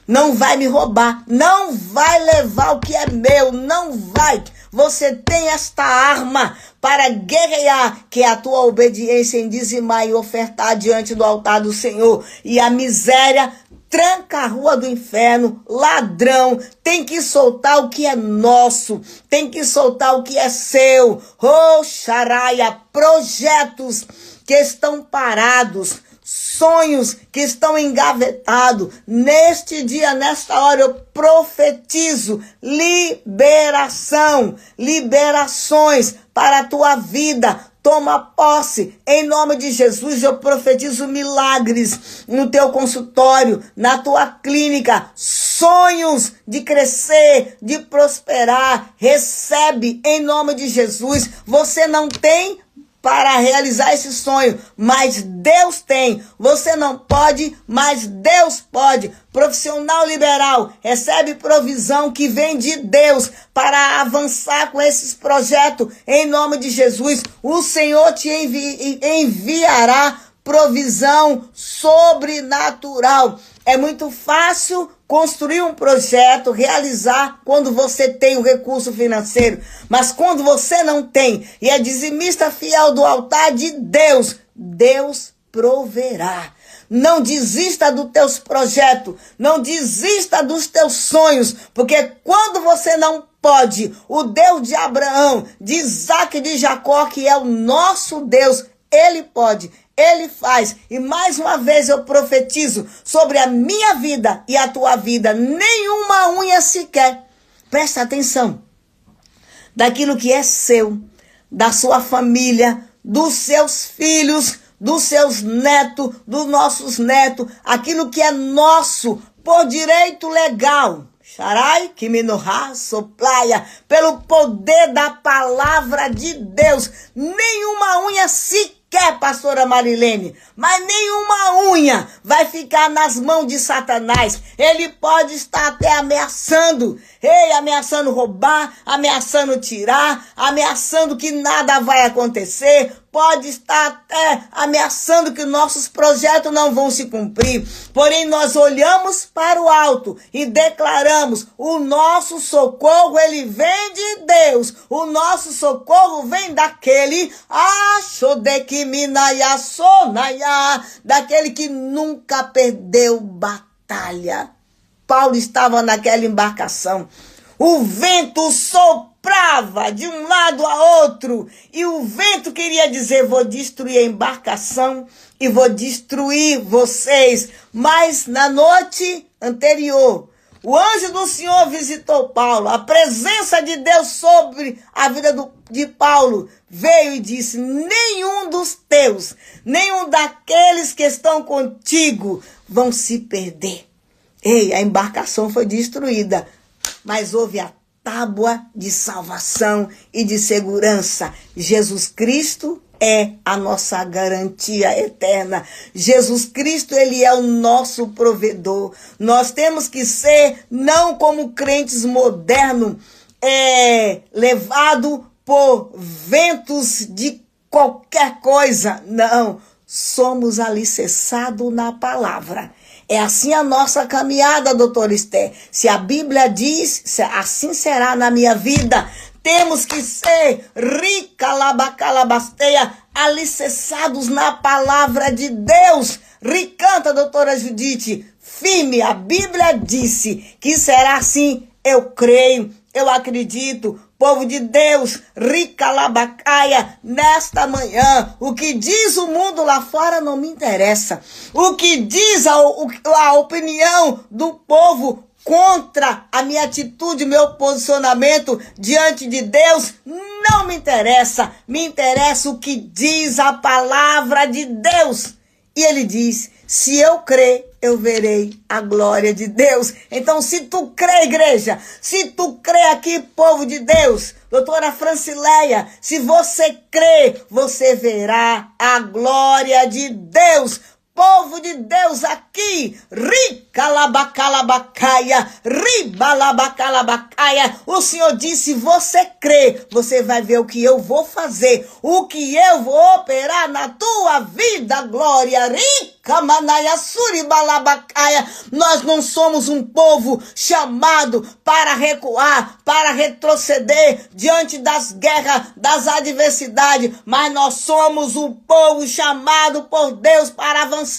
não vai me roubar, não vai levar o que é meu, não vai. Você tem esta arma para guerrear, que é a tua obediência em dizimar e ofertar diante do altar do Senhor. E a miséria tranca a rua do inferno, ladrão, tem que soltar o que é nosso, tem que soltar o que é seu. Oh, xaraia, projetos que estão parados, sonhos que estão engavetados. Neste dia, nesta hora, eu profetizo liberação, liberações para a tua vida. Toma posse, em nome de Jesus, eu profetizo milagres no teu consultório, na tua clínica, sonhos de crescer, de prosperar, recebe em nome de Jesus. Você não tem para realizar esse sonho, mas Deus tem. Você não pode, mas Deus pode. Profissional liberal, recebe provisão que vem de Deus para avançar com esses projetos. Em nome de Jesus, o Senhor te enviará provisão sobrenatural. É muito fácil construir um projeto, realizar quando você tem o recurso financeiro. Mas quando você não tem e é dizimista fiel do altar de Deus, Deus proverá. Não desista dos teus projetos, não desista dos teus sonhos, porque quando você não pode, o Deus de Abraão, de Isaac e de Jacó, que é o nosso Deus, Ele pode. Ele faz, e mais uma vez eu profetizo sobre a minha vida e a tua vida, nenhuma unha sequer, presta atenção, daquilo que é seu, da sua família, dos seus filhos, dos seus netos, dos nossos netos, aquilo que é nosso, por direito legal, Sharai, Kiminoha, Soplaia, pelo poder da palavra de Deus, nenhuma unha sequer, pastora Marilene, mas nenhuma unha vai ficar nas mãos de Satanás. Ele pode estar até ameaçando, ameaçando roubar, ameaçando tirar, ameaçando que nada vai acontecer, pode estar até ameaçando que nossos projetos não vão se cumprir. Porém, nós olhamos para o alto e declaramos, o nosso socorro, ele vem de Deus. O nosso socorro vem daquele, daquele que nunca perdeu batalha. Paulo estava naquela embarcação. O vento soprava de um lado a outro. E o vento queria dizer, vou destruir a embarcação e vou destruir vocês. Mas na noite anterior, O anjo do Senhor visitou Paulo. A presença de Deus sobre a vida de Paulo veio e disse: nenhum dos teus, nenhum daqueles que estão contigo vão se perder. Ei, a embarcação foi destruída, mas houve a tábua de salvação e de segurança. Jesus Cristo é a nossa garantia eterna. Jesus Cristo, ele é o nosso provedor. Nós temos que ser, não como crentes modernos, levado por ventos de qualquer coisa. Não, somos alicerçados na palavra. É assim a nossa caminhada, doutora Esther. Se a Bíblia diz, assim será na minha vida. Temos que ser ricalabacalabasteia, alicerçados na palavra de Deus. Ricanta, doutora Judite, firme. A Bíblia disse que será assim. Eu creio, eu acredito. Povo de Deus, ricalabacaia, nesta manhã, o que diz o mundo lá fora não me interessa. O que diz a opinião do povo contra a minha atitude, meu posicionamento diante de Deus, não me interessa. Me interessa o que diz a palavra de Deus. E ele diz: se eu crer, eu verei a glória de Deus. Então, se tu crê, igreja, se tu crê aqui, povo de Deus, doutora Francileia, se você crê, você verá a glória de Deus. Povo de Deus aqui, ricalabacalabacaia, ribalabacalabacaia. O Senhor disse: você crê, você vai ver o que eu vou fazer, o que eu vou operar na tua vida, glória. Ricamanaia, suribalabacaia. Nós não somos um povo chamado para recuar, para retroceder diante das guerras, das adversidades, mas nós somos um povo chamado por Deus para avançar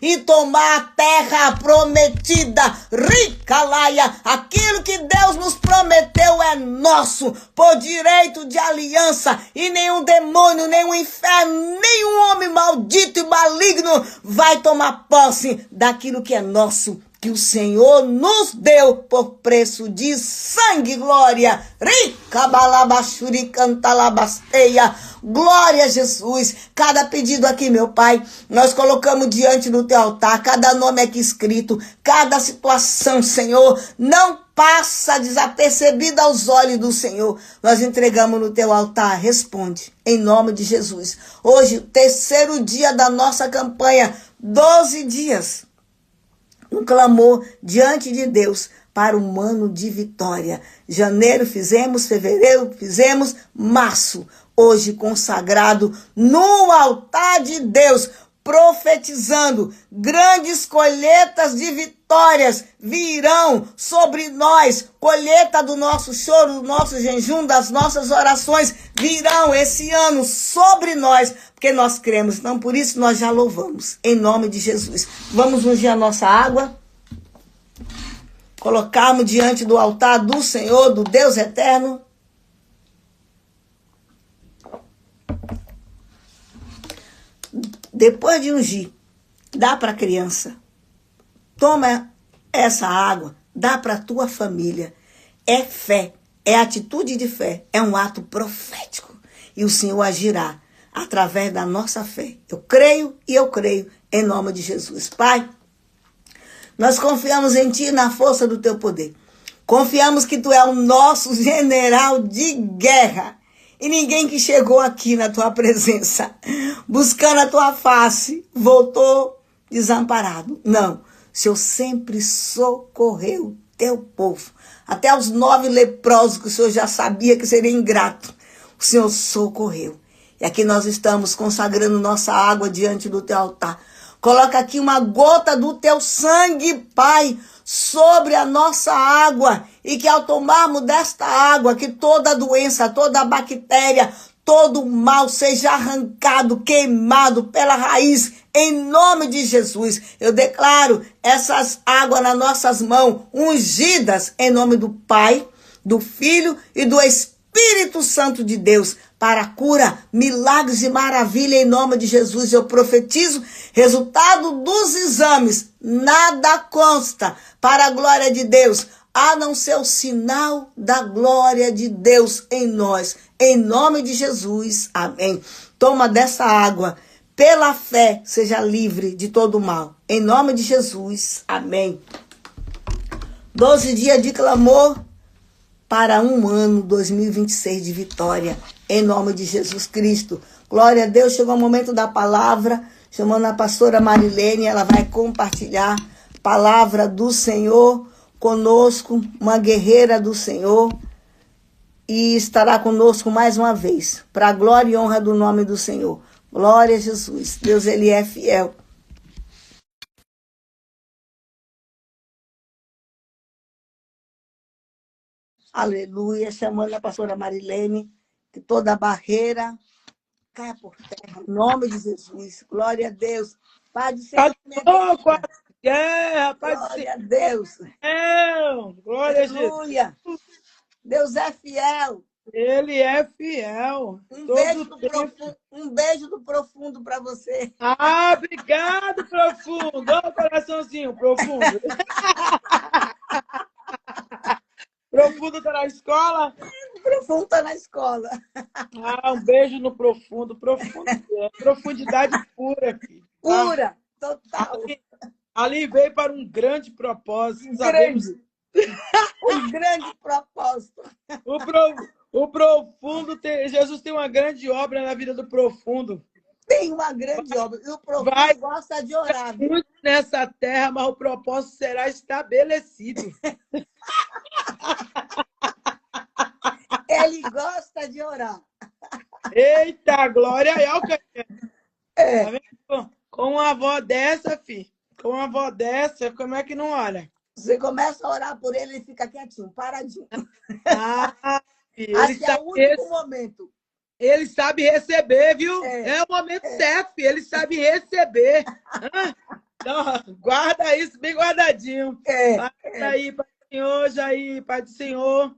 e tomar a terra prometida. Ricalaia, aquilo que Deus nos prometeu é nosso, por direito de aliança, e nenhum demônio, nenhum inferno, nenhum homem maldito e maligno vai tomar posse daquilo que é nosso, que o Senhor nos deu por preço de sangue. Glória. Ricabalabachuricantalabasteia. Glória a Jesus. Cada pedido aqui, meu Pai, nós colocamos diante do teu altar, cada nome aqui escrito, cada situação, Senhor, não passa desapercebida aos olhos do Senhor. Nós entregamos no teu altar. Responde, em nome de Jesus. Hoje, o terceiro dia da nossa campanha, 12 dias. Um clamor diante de Deus para um ano de vitória. Janeiro fizemos, fevereiro fizemos, março. Hoje consagrado no altar de Deus, profetizando, grandes colheitas de vitórias virão sobre nós. Colheita do nosso choro, do nosso jejum, das nossas orações virão esse ano sobre nós, porque nós cremos. Então, por isso nós já louvamos, em nome de Jesus. Vamos ungir a nossa água, colocarmos diante do altar do Senhor, do Deus eterno. Depois de ungir, dá para a criança. Toma essa água, dá para a tua família. É fé, é atitude de fé, é um ato profético. E o Senhor agirá através da nossa fé. Eu creio e eu creio em nome de Jesus. Pai, nós confiamos em Ti, na força do Teu poder. Confiamos que Tu é o nosso general de guerra. E ninguém que chegou aqui na tua presença, buscando a tua face, voltou desamparado. Não, o Senhor sempre socorreu o teu povo. Até os 9 leprosos que o Senhor já sabia que seria ingrato, o Senhor socorreu. E aqui nós estamos consagrando nossa água diante do teu altar. Coloca aqui uma gota do teu sangue, Pai, sobre a nossa água, e que ao tomarmos desta água, que toda doença, toda bactéria, todo mal seja arrancado, queimado pela raiz, em nome de Jesus. Eu declaro essas águas nas nossas mãos, ungidas em nome do Pai, do Filho e do Espírito Santo de Deus, para cura, milagres e maravilha em nome de Jesus. Eu profetizo resultado dos exames. Nada consta para a glória de Deus, a não ser o sinal da glória de Deus em nós. Em nome de Jesus. Amém. Toma dessa água. Pela fé, seja livre de todo mal. Em nome de Jesus. Amém. 12 dias de clamor para um ano 2026 de vitória. Em nome de Jesus Cristo. Glória a Deus. Chegou o momento da palavra. Chamando a pastora Marilene. Ela vai compartilhar a palavra do Senhor conosco. Uma guerreira do Senhor. E estará conosco mais uma vez. Para a glória e honra do nome do Senhor. Glória a Jesus. Deus, Ele é fiel. Aleluia. Chamando a pastora Marilene. Que toda barreira caia por terra. Em nome de Jesus. Glória a Deus. Pai do Senhor. Guerra, Pai do Glória a Deus. Glória a Jesus. Aleluia. Deus é fiel. Ele é fiel. Um beijo do profundo para você. Ah, obrigado, profundo. Olha o coraçãozinho, profundo. Profundo tá na escola? O profundo tá na escola. Ah, um beijo no profundo. Profundidade pura, filho. Pura, total. Ali veio para um grande propósito. Grande. Um grande propósito. O profundo Jesus tem uma grande obra na vida do profundo. Tem uma grande obra. E o profundo gosta de orar. Muito nessa terra, mas o propósito será estabelecido. Ele gosta de orar. Eita, glória ao Senhor. É. Tá vendo? Com uma avó dessa, filho. Com uma avó dessa, como é que não olha? Você começa a orar por ele, ele fica quietinho, paradinho. Filho, acho que é o único momento. Ele sabe receber, viu? É o momento certo, filho. Ele sabe receber. Então, guarda isso bem guardadinho. Guarda aí, Pai do Senhor, Jair, Pai do Senhor.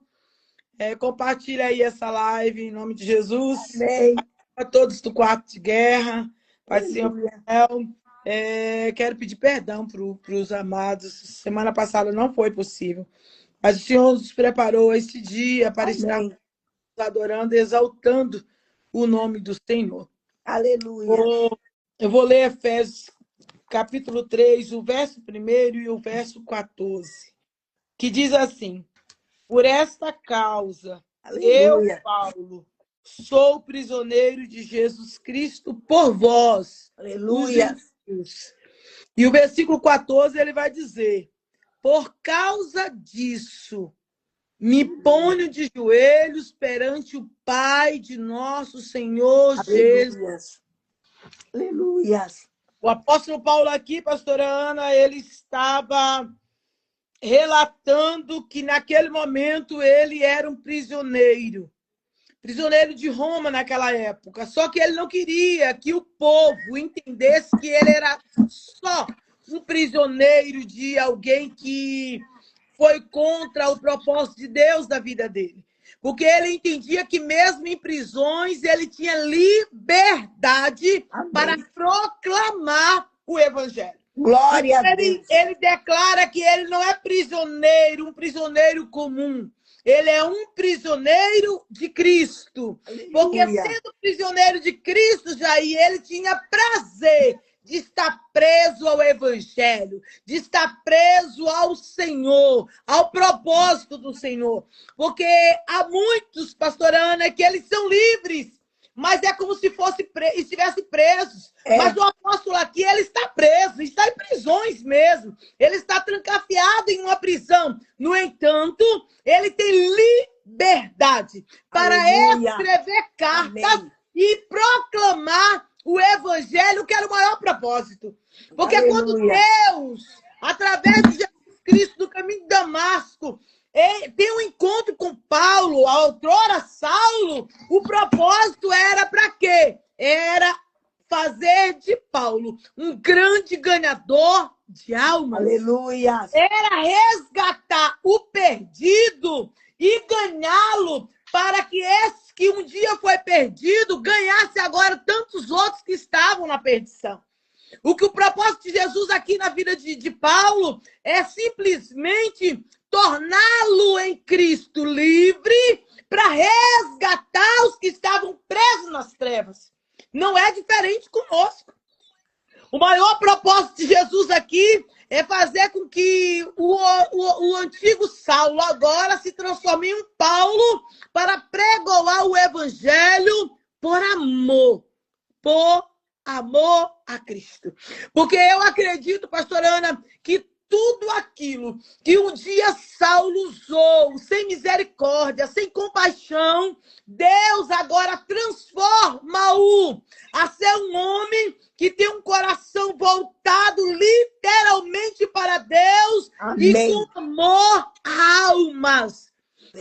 Compartilha aí essa live em nome de Jesus. Amém. A todos do quarto de guerra. Pai do Senhor, quero pedir perdão para os amados. Semana passada não foi possível. Mas o Senhor nos preparou esse dia para estar adorando, exaltando o nome do Senhor. Aleluia. Eu vou ler Efésios capítulo 3, o verso 1 e o verso 14, que diz assim: por esta causa, Aleluia. eu, Paulo, sou prisioneiro de Jesus Cristo por vós. Aleluia. E o versículo 14, ele vai dizer: por causa disso, me ponho de joelhos perante o Pai de nosso Senhor Jesus. Aleluia. O apóstolo Paulo aqui, pastora Ana, ele estava relatando que naquele momento ele era um prisioneiro de Roma naquela época. Só que ele não queria que o povo entendesse que ele era só um prisioneiro de alguém que foi contra o propósito de Deus da vida dele. Porque ele entendia que mesmo em prisões ele tinha liberdade para proclamar o evangelho. Glória a Deus. Ele declara que ele não é prisioneiro, um prisioneiro comum. Ele é um prisioneiro de Cristo. Aleluia. Porque sendo prisioneiro de Cristo, Jair, ele tinha prazer de estar preso ao evangelho, de estar preso ao Senhor, ao propósito do Senhor. Porque há muitos, pastora Ana, que eles são livres, mas é como se estivessem presos. Mas o apóstolo aqui, ele está preso, está em prisões mesmo. Ele está trancafiado em uma prisão. No entanto, ele tem liberdade para escrever cartas e proclamar o evangelho, que era o maior propósito. Porque quando Deus, através de Jesus Cristo, do caminho de Damasco, tem um encontro com Paulo, a outrora Saulo, o propósito era para quê? Era fazer de Paulo um grande ganhador de almas. Aleluia. Era resgatar o perdido e ganhá-lo para que esse que um dia foi perdido na perdição. O que o propósito de Jesus aqui na vida de Paulo é simplesmente torná-lo em Cristo livre para resgatar os que estavam presos nas trevas. Não é diferente conosco. O maior propósito de Jesus aqui é fazer com que o antigo Saulo agora se transforme em um Paulo para pregoar o evangelho por amor. Por amor a Cristo. Porque eu acredito, pastora Ana, que tudo aquilo que um dia Saulo usou sem misericórdia, sem compaixão, Deus agora transforma-o a ser um homem que tem um coração voltado literalmente para Deus. Amém. E com amor a almas.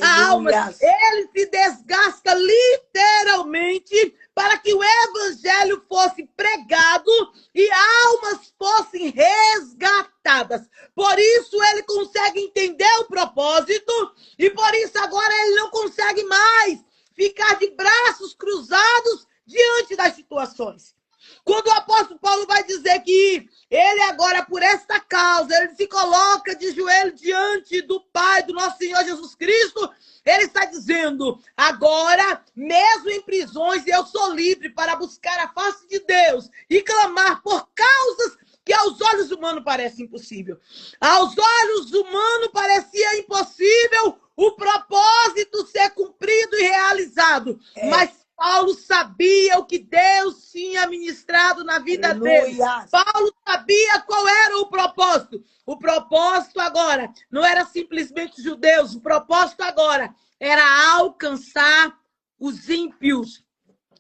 Almas. Ele se desgasta literalmente para que o evangelho fosse pregado e almas fossem resgatadas. Por isso ele consegue entender o propósito e por isso agora ele não consegue mais ficar de braços cruzados diante das situações. Quando o apóstolo Paulo vai dizer que ele agora, por esta causa, ele se coloca de joelho diante do Pai, do nosso Senhor Jesus Cristo, ele está dizendo, agora, mesmo em prisões, eu sou livre para buscar a face de Deus e clamar por causas que aos olhos humanos parece impossível. Aos olhos humanos parecia impossível o propósito ser cumprido e realizado. Mas Paulo sabia o que Deus tinha ministrado na vida dele. Paulo sabia qual era o propósito. O propósito agora não era simplesmente judeus. O propósito agora era alcançar os ímpios.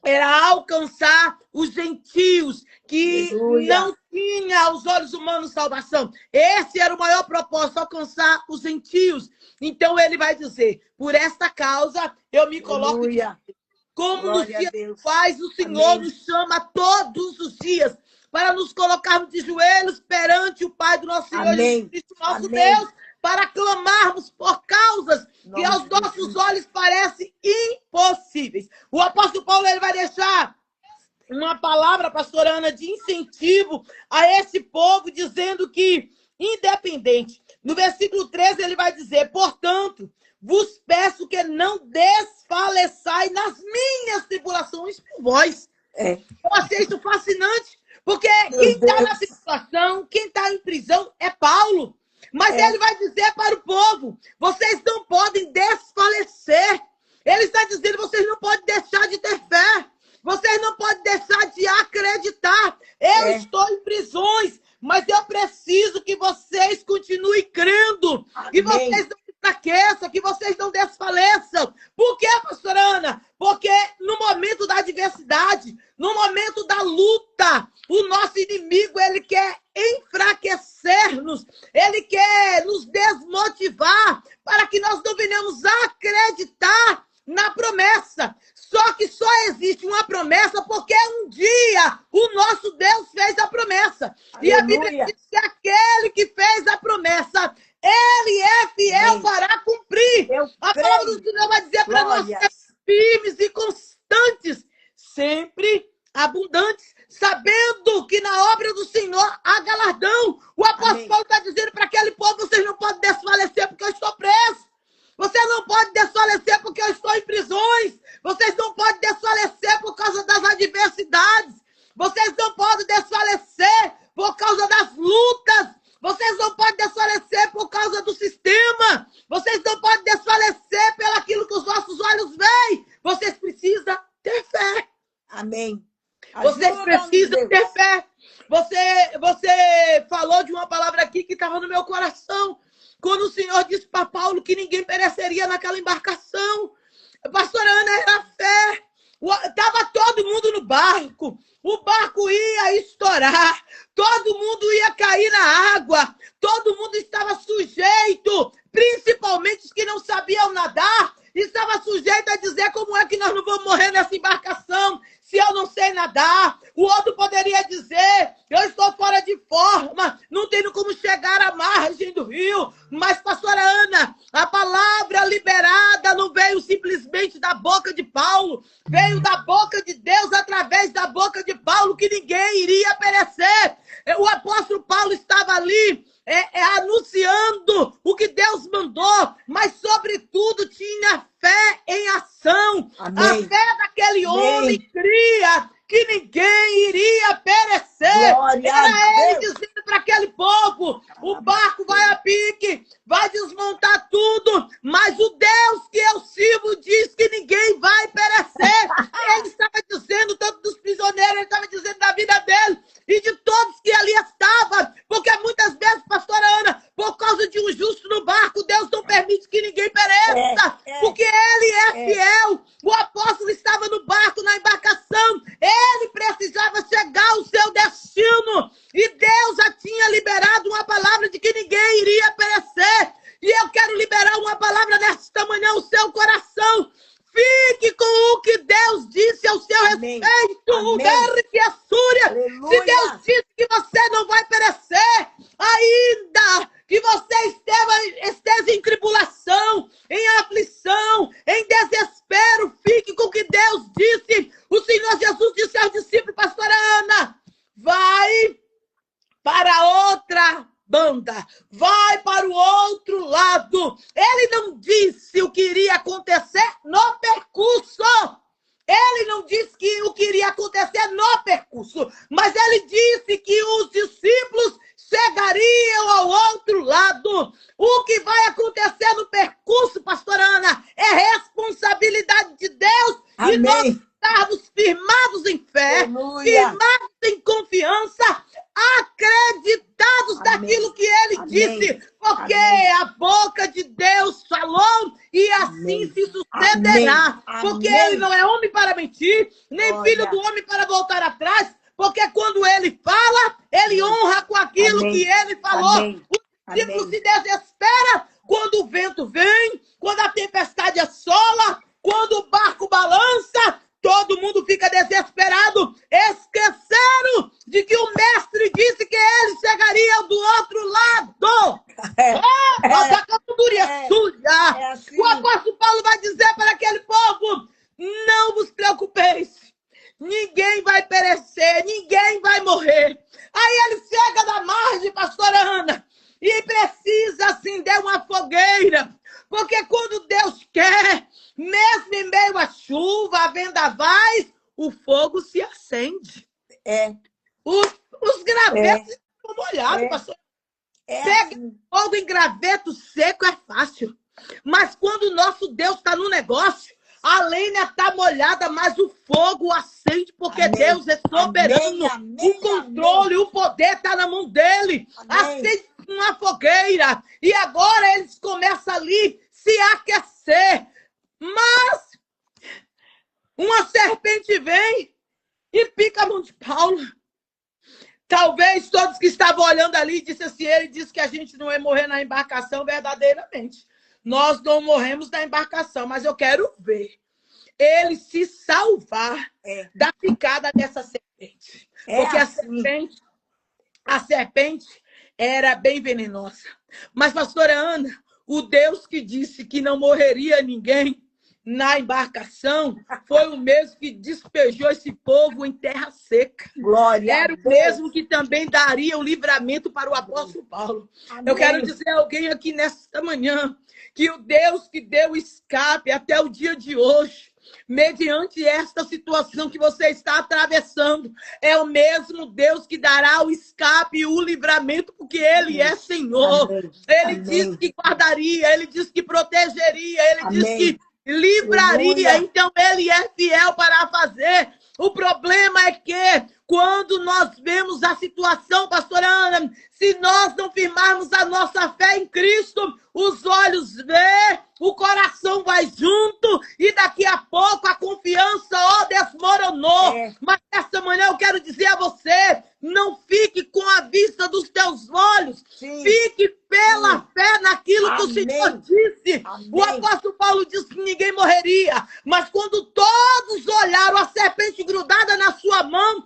Era alcançar os gentios que não tinham aos olhos humanos salvação. Esse era o maior propósito, alcançar os gentios. Então ele vai dizer, por esta causa eu me coloco como nos dias atuais, o Senhor nos chama todos os dias para nos colocarmos de joelhos perante o Pai do nosso Senhor Jesus Cristo, nosso Deus, para clamarmos por causas que aos nossos olhos parecem impossíveis. O apóstolo Paulo ele vai deixar uma palavra, pastora Ana, de incentivo a esse povo, dizendo que, independente, no versículo 13 ele vai dizer, portanto, vos peço que não desfaleçai nas minhas tribulações por vós. Eu achei isso fascinante, porque quem está na tribulação, quem está em prisão é Paulo. Mas ele vai dizer para o povo, vocês não podem desfalecer. Ele está dizendo, vocês não podem deixar de ter fé. Vocês não podem deixar de acreditar. Eu estou em prisões, mas eu preciso que vocês continuem crendo. Que vocês não enfraqueçam, que vocês não desfaleçam. Por quê, pastora Ana? Porque no momento da adversidade, no momento da luta, o nosso inimigo, ele quer enfraquecer-nos, ele quer nos desmotivar para que nós não venhamos acreditar na promessa. Só que só existe uma promessa porque um dia o nosso Deus fez a promessa. Aleluia. E a Bíblia diz que aquele que fez a promessa, ele é fiel para cumprir. A palavra do Senhor vai dizer para nós ser firmes e constantes, sempre abundantes, sabendo que na obra do Senhor há galardão. O apóstolo Paulo está dizendo para aquele povo, vocês não podem desfalecer porque eu estou preso. Vocês não podem desfalecer porque eu estou em prisões. Vocês não podem desfalecer por causa das adversidades. Vocês não podem desfalecer por causa das lutas. Vocês não podem desfalecer por causa do sistema. Vocês não podem desfalecer pelo aquilo que os nossos olhos veem. Vocês precisam ter fé. Amém. Vocês precisam ter fé. Você falou de uma palavra aqui que estava no meu coração. Quando o Senhor disse para Paulo que ninguém pereceria naquela embarcação. Pastora Ana, era fé. Estava todo mundo no barco. O barco ia estourar. Todo mundo ia cair na água. Todo mundo estava sujeito. Principalmente os que não sabiam nadar. Estava sujeito a dizer como é que nós não vamos morrer nessa embarcação se eu não sei nadar. O outro poderia dizer, eu estou fora de forma, não tenho como chegar à margem do rio. Mas, pastora Ana, a palavra liberada não veio simplesmente somente da boca de Paulo, veio da boca de Deus através da boca de Paulo, que ninguém iria perecer. O apóstolo Paulo estava ali anunciando o que Deus mandou, mas sobretudo tinha fé em ação. Amém. A fé daquele Amém. homem cria que ninguém iria perecer. Glória Era a ele Deus. dizendo para aquele povo: o barco vai a pique, vai desmontar tudo, mas o Deus que eu sirvo diz que ninguém vai perecer. Ele estava dizendo tanto dos prisioneiros, ele estava dizendo da vida dele e de todos que ali estavam, porque muitas vezes, pastora Ana, por causa de um justo no barco, Deus não permite que ninguém pereça, porque ele é fiel. O apóstolo estava no barco, na embarcação, ele precisava chegar ao seu destino, e Deus já tinha liberado uma palavra de que ninguém iria perecer. E eu quero liberar uma palavra nesta manhã ao seu coração. Fique com o que Deus disse ao seu Amém. respeito. Se Deus disse que você não vai perecer, ainda que você esteja em tribulação, em aflição, em desespero, fique com o que Deus disse. O Senhor Jesus disse aos discípulos, pastora Ana, vai para outra banda, vai para o outro lado. Ele não disse o que iria acontecer no percurso. Ele não disse que o que iria acontecer no percurso, mas ele disse que os discípulos chegariam ao outro lado. O que vai acontecer no percurso, pastora Ana, é responsabilidade de Deus. Amém. E nós estarmos firmados em fé, Aleluia. firmados em confiança, acreditados naquilo que ele disse, porque a boca de Deus falou e assim se sucederá. Porque ele não é homem para mentir, nem filho do homem para voltar atrás, porque quando ele fala, ele honra com aquilo que ele falou. O discípulo se desespera quando o vento vem, quando a tempestade assola, quando o barco balança. Todo mundo fica desesperado, esqueceram de que o mestre disse que ele chegaria do outro lado. Assim. O apóstolo Paulo vai dizer para aquele povo: não vos preocupeis, ninguém vai perecer, ninguém vai morrer. Aí ele chega na margem, pastora Ana, e precisa acender uma fogueira, porque quando Deus quer, mesmo em meio à chuva, a vendavais, o fogo se acende. Os gravetos estão molhados, pastor. Pega fogo em graveto seco é fácil. Mas quando o nosso Deus está no negócio, a lenha está molhada, mas o fogo acende, porque Deus é soberano. O controle, o poder está na mão dele. Acende uma fogueira. E agora eles começam ali se aquecer. Mas uma serpente vem e pica a mão de Paulo. Talvez todos que estavam olhando ali disseram assim, ele disse que a gente não ia morrer na embarcação verdadeiramente. Nós não morremos na embarcação, mas eu quero ver ele se salvar da picada dessa serpente. Porque a serpente era bem venenosa. Mas, pastora Ana, o Deus que disse que não morreria ninguém na embarcação foi o mesmo que despejou esse povo em terra seca. Glória Era o mesmo que também daria o livramento para o apóstolo Paulo. Amém. Eu quero dizer a alguém aqui nesta manhã que o Deus que deu escape até o dia de hoje, mediante esta situação que você está atravessando, é o mesmo Deus que dará o escape e o livramento, porque Ele é Senhor. Ele diz que guardaria, Ele diz que protegeria, Ele diz que livraria. Então Ele é fiel para fazer. O problema é que quando nós vemos a situação, pastora Ana, se nós não firmarmos a nossa fé em Cristo, os olhos vê, o coração vai junto e daqui a pouco a confiança desmoronou. Mas esta manhã eu quero dizer a você, não fique com a vista dos teus olhos, fique pela fé naquilo que o Senhor disse. O apóstolo Paulo disse que ninguém morreria, mas quando todos olharam a serpente grudada na sua mão,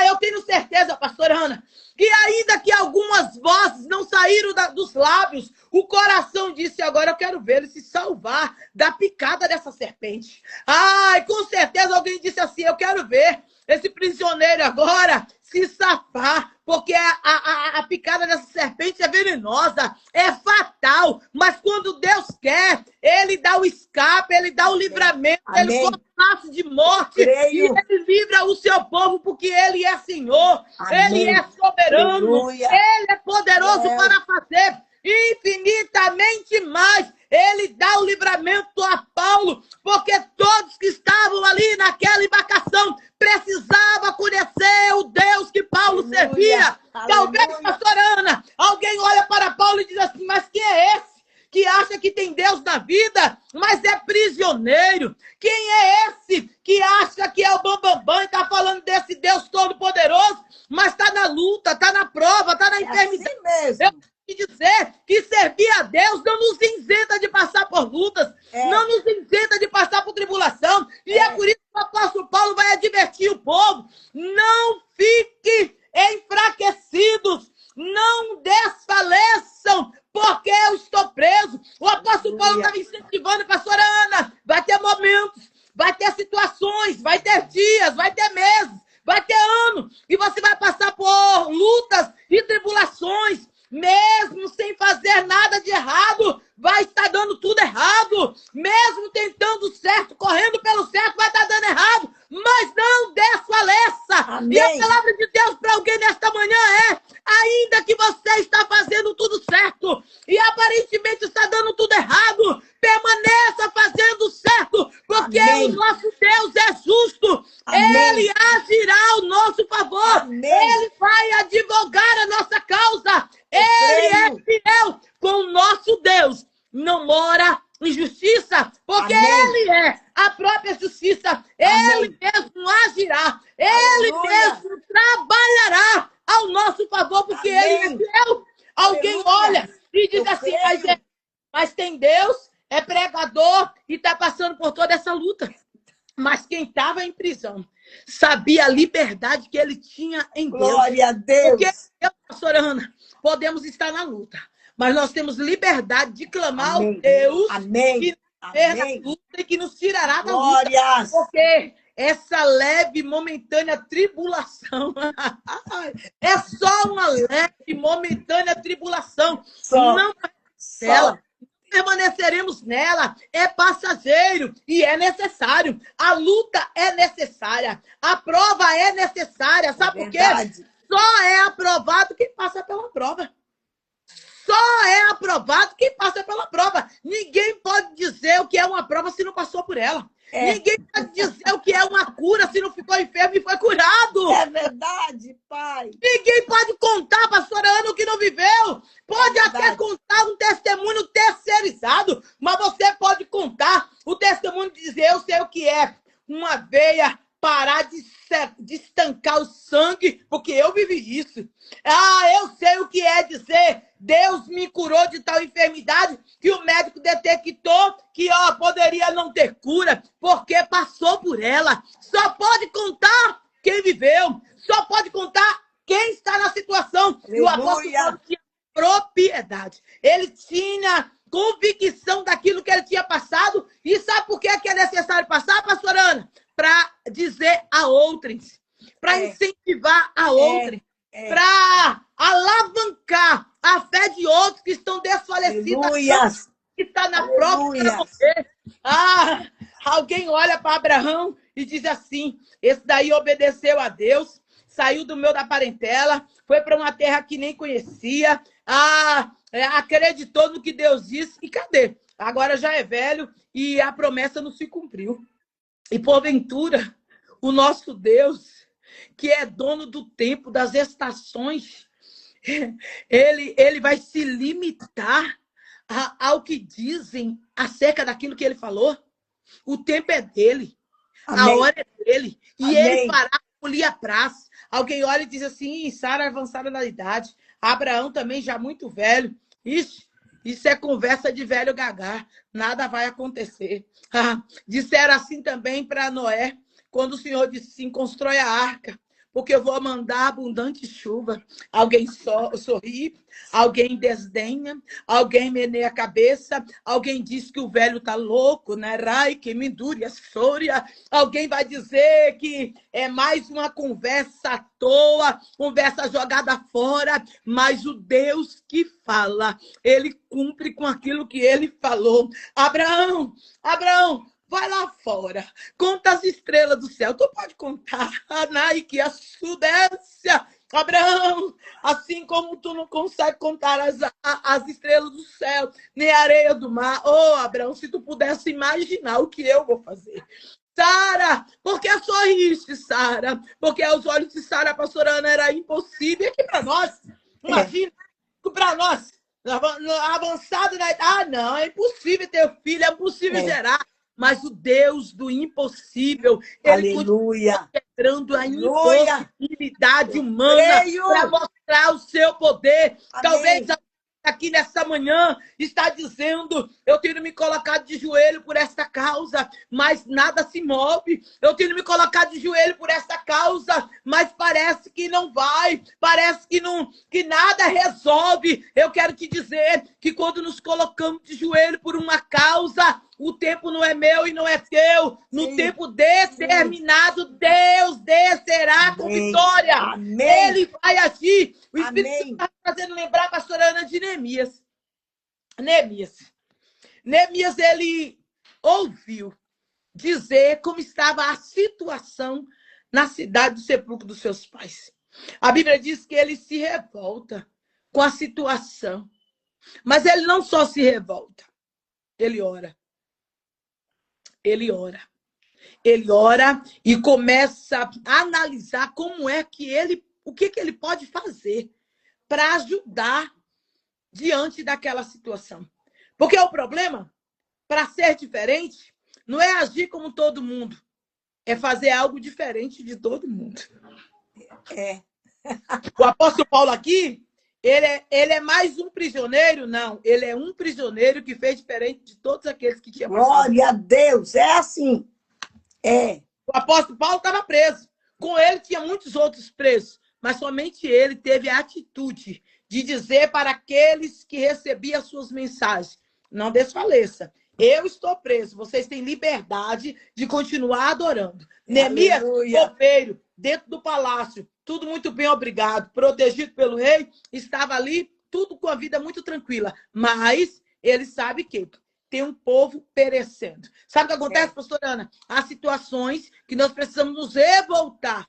eu tenho certeza, pastora Ana, E ainda que algumas vozes não saíram dos lábios, o coração disse, agora eu quero ver ele se salvar da picada dessa serpente. Ai, com certeza alguém disse assim, eu quero ver esse prisioneiro agora se safar, porque a picada dessa serpente é venenosa, é fatal. Mas quando Deus quer, ele dá o escape, ele dá o livramento, ele corta laço de morte e ele livra o seu povo, porque ele é Senhor, ele é soberano, ele é poderoso para fazer infinitamente mais. Ele dá o livramento a Paulo, porque todos que estavam ali naquela embarcação precisavam conhecer o Deus que Paulo servia. Talvez, pastora Ana, alguém olha para Paulo e diz assim, mas quem é esse que acha que tem Deus na vida, mas é prisioneiro? Quem é esse que acha que é o bambambam e está falando desse Deus todo-poderoso, mas está na luta, está na prova, está na enfermidade? Assim mesmo. Dizer que servir a Deus não nos isenta de passar por lutas, não nos isenta de passar por tribulação. E é por isso que o apóstolo Paulo vai advertir o povo, não fiquem enfraquecidos, não desfaleçam, porque eu estou preso. O apóstolo Paulo estava incentivando a pastora Ana, vai ter momentos, vai ter situações, vai ter dias, vai ter meses, vai ter anos, e você vai passar por lutas e tribulações, mesmo sem fazer nada de errado, vai estar dando tudo errado. Mesmo tentando certo, correndo pelo certo, vai estar dando errado. Mas não desfaleça. Amém. E a palavra de Deus para alguém nesta manhã é, ainda que você está fazendo tudo certo e aparentemente está dando tudo errado, permaneça fazendo certo, porque Amém. O nosso Deus é justo. Amém. Ele agirá ao nosso favor. Amém. Ele vai advogar a nossa causa. Ele é fiel com o nosso Deus. Não mora em justiça, porque Amém. Ele é a própria justiça. Amém. Ele mesmo agirá. Ele mesmo trabalhará ao nosso favor, porque Amém. Ele é fiel. Alguém olha e diz assim, mas tem Deus, é pregador e está passando por toda essa luta. Mas quem estava em prisão sabia a liberdade que ele tinha em Deus. Glória a Deus. Porque eu, pastora Ana, podemos estar na luta, mas nós temos liberdade de clamar Amém. Ao Deus Amém. que nos fez na luta e que nos tirará da luta. Porque essa leve, momentânea tribulação é só uma leve, momentânea tribulação. Não ela. Permaneceremos nela, é passageiro e é necessário. A luta é necessária, a prova é necessária. Sabe por quê? Só é aprovado quem passa pela prova. Só é aprovado quem passa pela prova. Ninguém pode dizer o que é uma prova se não passou por ela. Ninguém pode dizer o que é uma cura se não ficou enfermo e foi curado. É verdade, pai. Ninguém pode contar, pastora Ana, o que não viveu. Pode até contar um testemunho terceirizado, mas você pode contar o testemunho de dizer, eu sei o que é uma veia parar de estancar o sangue, porque eu vivi isso. Eu sei o que é dizer, Deus me curou de tal enfermidade que o médico detectou que poderia não ter cura, porque passou por ela. Só pode contar quem viveu, só pode contar quem está na situação. E o apóstolo Paulo tinha propriedade, ele tinha convicção daquilo que ele tinha passado. E sabe por que é necessário passar, pastora Ana? Para dizer a outros, para incentivar a outros, para alavancar a fé de outros que estão desfalecidos, que está na prova para morrer. Alguém olha para Abraão e diz assim, esse daí obedeceu a Deus, saiu do meio da parentela, foi para uma terra que nem conhecia, acreditou no que Deus disse, e cadê? Agora já é velho e a promessa não se cumpriu. E porventura, o nosso Deus, que é dono do tempo, das estações, ele vai se limitar ao que dizem acerca daquilo que ele falou. O tempo é dele, Amém. A hora é dele, e Amém. Ele fará como lhe apraz. Alguém olha e diz assim, Sara avançada na idade, Abraão também já muito velho. Isso é conversa de velho gagá, nada vai acontecer. Disseram assim também para Noé, quando o Senhor disse assim, constrói a arca, porque eu vou mandar abundante chuva. Alguém sorri, alguém desdenha, alguém meneia a cabeça, alguém diz que o velho está louco, né? Rai, que me dure a sória. Alguém vai dizer que é mais uma conversa à toa, conversa jogada fora, mas o Deus que fala, ele cumpre com aquilo que ele falou. Abraão, vai lá fora, conta as estrelas do céu. Tu pode contar, Anai, que a Sudécia, Abraão, assim como tu não consegue contar as estrelas do céu, nem a areia do mar. Oh, Abraão, se tu pudesse imaginar o que eu vou fazer. Sara, por que sorriste, Sara? Porque aos olhos de Sara, a pastora Ana, era impossível. Aqui para nós, imagina, para nós, avançado na idade. Não, é impossível ter filho, é impossível gerar. Mas o Deus do impossível, ele continua quebrando a impossibilidade humana para mostrar o seu poder. Amém. Talvez aqui nessa manhã está dizendo, eu tenho me colocado de joelho por esta causa, mas nada se move. Eu tenho me colocado de joelho por esta causa, mas parece que não vai, parece que nada resolve. Eu quero te dizer que quando nos colocamos de joelho por uma causa, o tempo não é meu e não é teu. No tempo determinado, Deus descerá com vitória. Amém. Ele vai agir. O Espírito Santo está fazendo lembrar a pastora Ana de Neemias. Neemias, ele ouviu dizer como estava a situação na cidade do sepulcro dos seus pais. A Bíblia diz que ele se revolta com a situação. Mas ele não só se revolta, ele ora. Ele ora e começa a analisar como é que o que ele pode fazer para ajudar diante daquela situação. Porque o problema, para ser diferente, não é agir como todo mundo, é fazer algo diferente de todo mundo. O apóstolo Paulo aqui, ele é mais um prisioneiro? Não, ele é um prisioneiro que fez diferente de todos aqueles que tinham passado. Glória a Deus, é assim. O apóstolo Paulo estava preso. Com ele tinha muitos outros presos, mas somente ele teve a atitude de dizer para aqueles que recebiam as suas mensagens, não desfaleça. Eu estou preso, vocês têm liberdade de continuar adorando. Neemias, copeiro, dentro do palácio, tudo muito bem, obrigado, protegido pelo rei, estava ali, tudo com a vida muito tranquila. Mas ele sabe que tem um povo perecendo. Sabe o que acontece, pastora Ana? Há situações que nós precisamos nos revoltar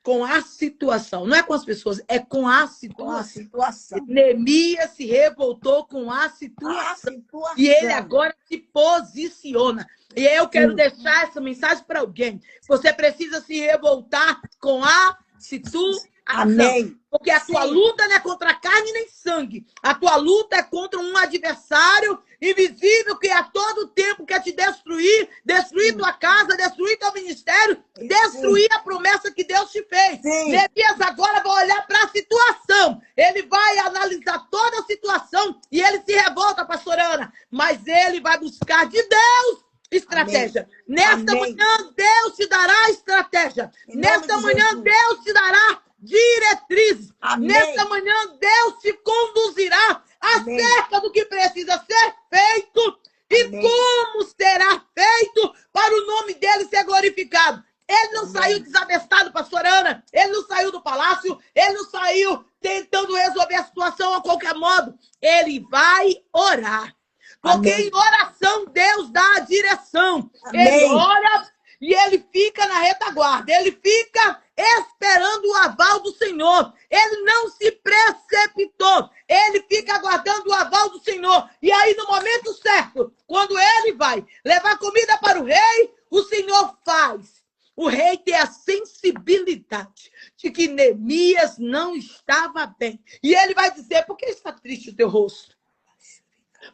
com a situação. Não é com as pessoas, é com a situação. Neemias se revoltou com a situação. E ele agora se posiciona. E eu quero deixar essa mensagem para alguém. Você precisa se revoltar com a situação. Amém. Porque a tua luta não é contra carne nem sangue. A tua luta é contra um adversário invisível que a todo tempo quer te destruir tua casa, destruir teu ministério, destruir a promessa que Deus te fez. Neemias agora vai olhar para a situação. Ele vai analisar toda a situação e ele se revolta, pastora Ana. Mas ele vai buscar de Deus estratégia. Amém. Nesta manhã, Deus te dará estratégia. Nesta manhã, Deus te dará diretrizes. Nesta manhã, Deus te conduzirá acerca do que precisa ser feito e como será feito para o nome dele ser glorificado. Ele não saiu desabestado, pastora Ana. Ele não saiu do palácio. Ele não saiu tentando resolver a situação a qualquer modo. Ele vai orar. Porque em oração Deus dá a direção. Ele ora e ele fica na retaguarda. Ele fica esperando o aval do Senhor. Ele não se precipitou. Ele fica aguardando o aval do Senhor. E aí, no momento certo, quando ele vai levar comida para o rei, o Senhor faz. O rei tem a sensibilidade de que Neemias não estava bem. E ele vai dizer, por que está triste o teu rosto?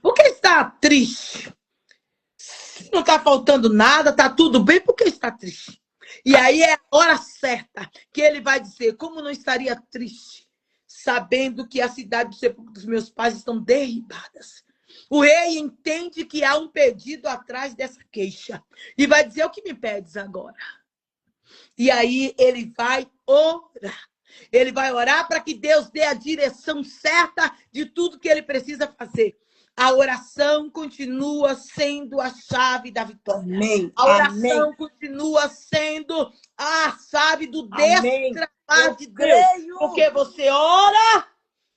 Por que está triste? Não está faltando nada, está tudo bem, por que está triste? E aí é a hora certa que ele vai dizer, como não estaria triste, sabendo que a cidade do sepulcro dos meus pais estão derribadas. O rei entende que há um pedido atrás dessa queixa. E vai dizer, o que me pedes agora? E aí ele vai orar. Ele vai orar para que Deus dê a direção certa de tudo que ele precisa fazer. A oração continua sendo a chave da vitória. Amém. A oração Amém. continua sendo a chave do Amém. destravar de Deus. Creio. Porque você ora,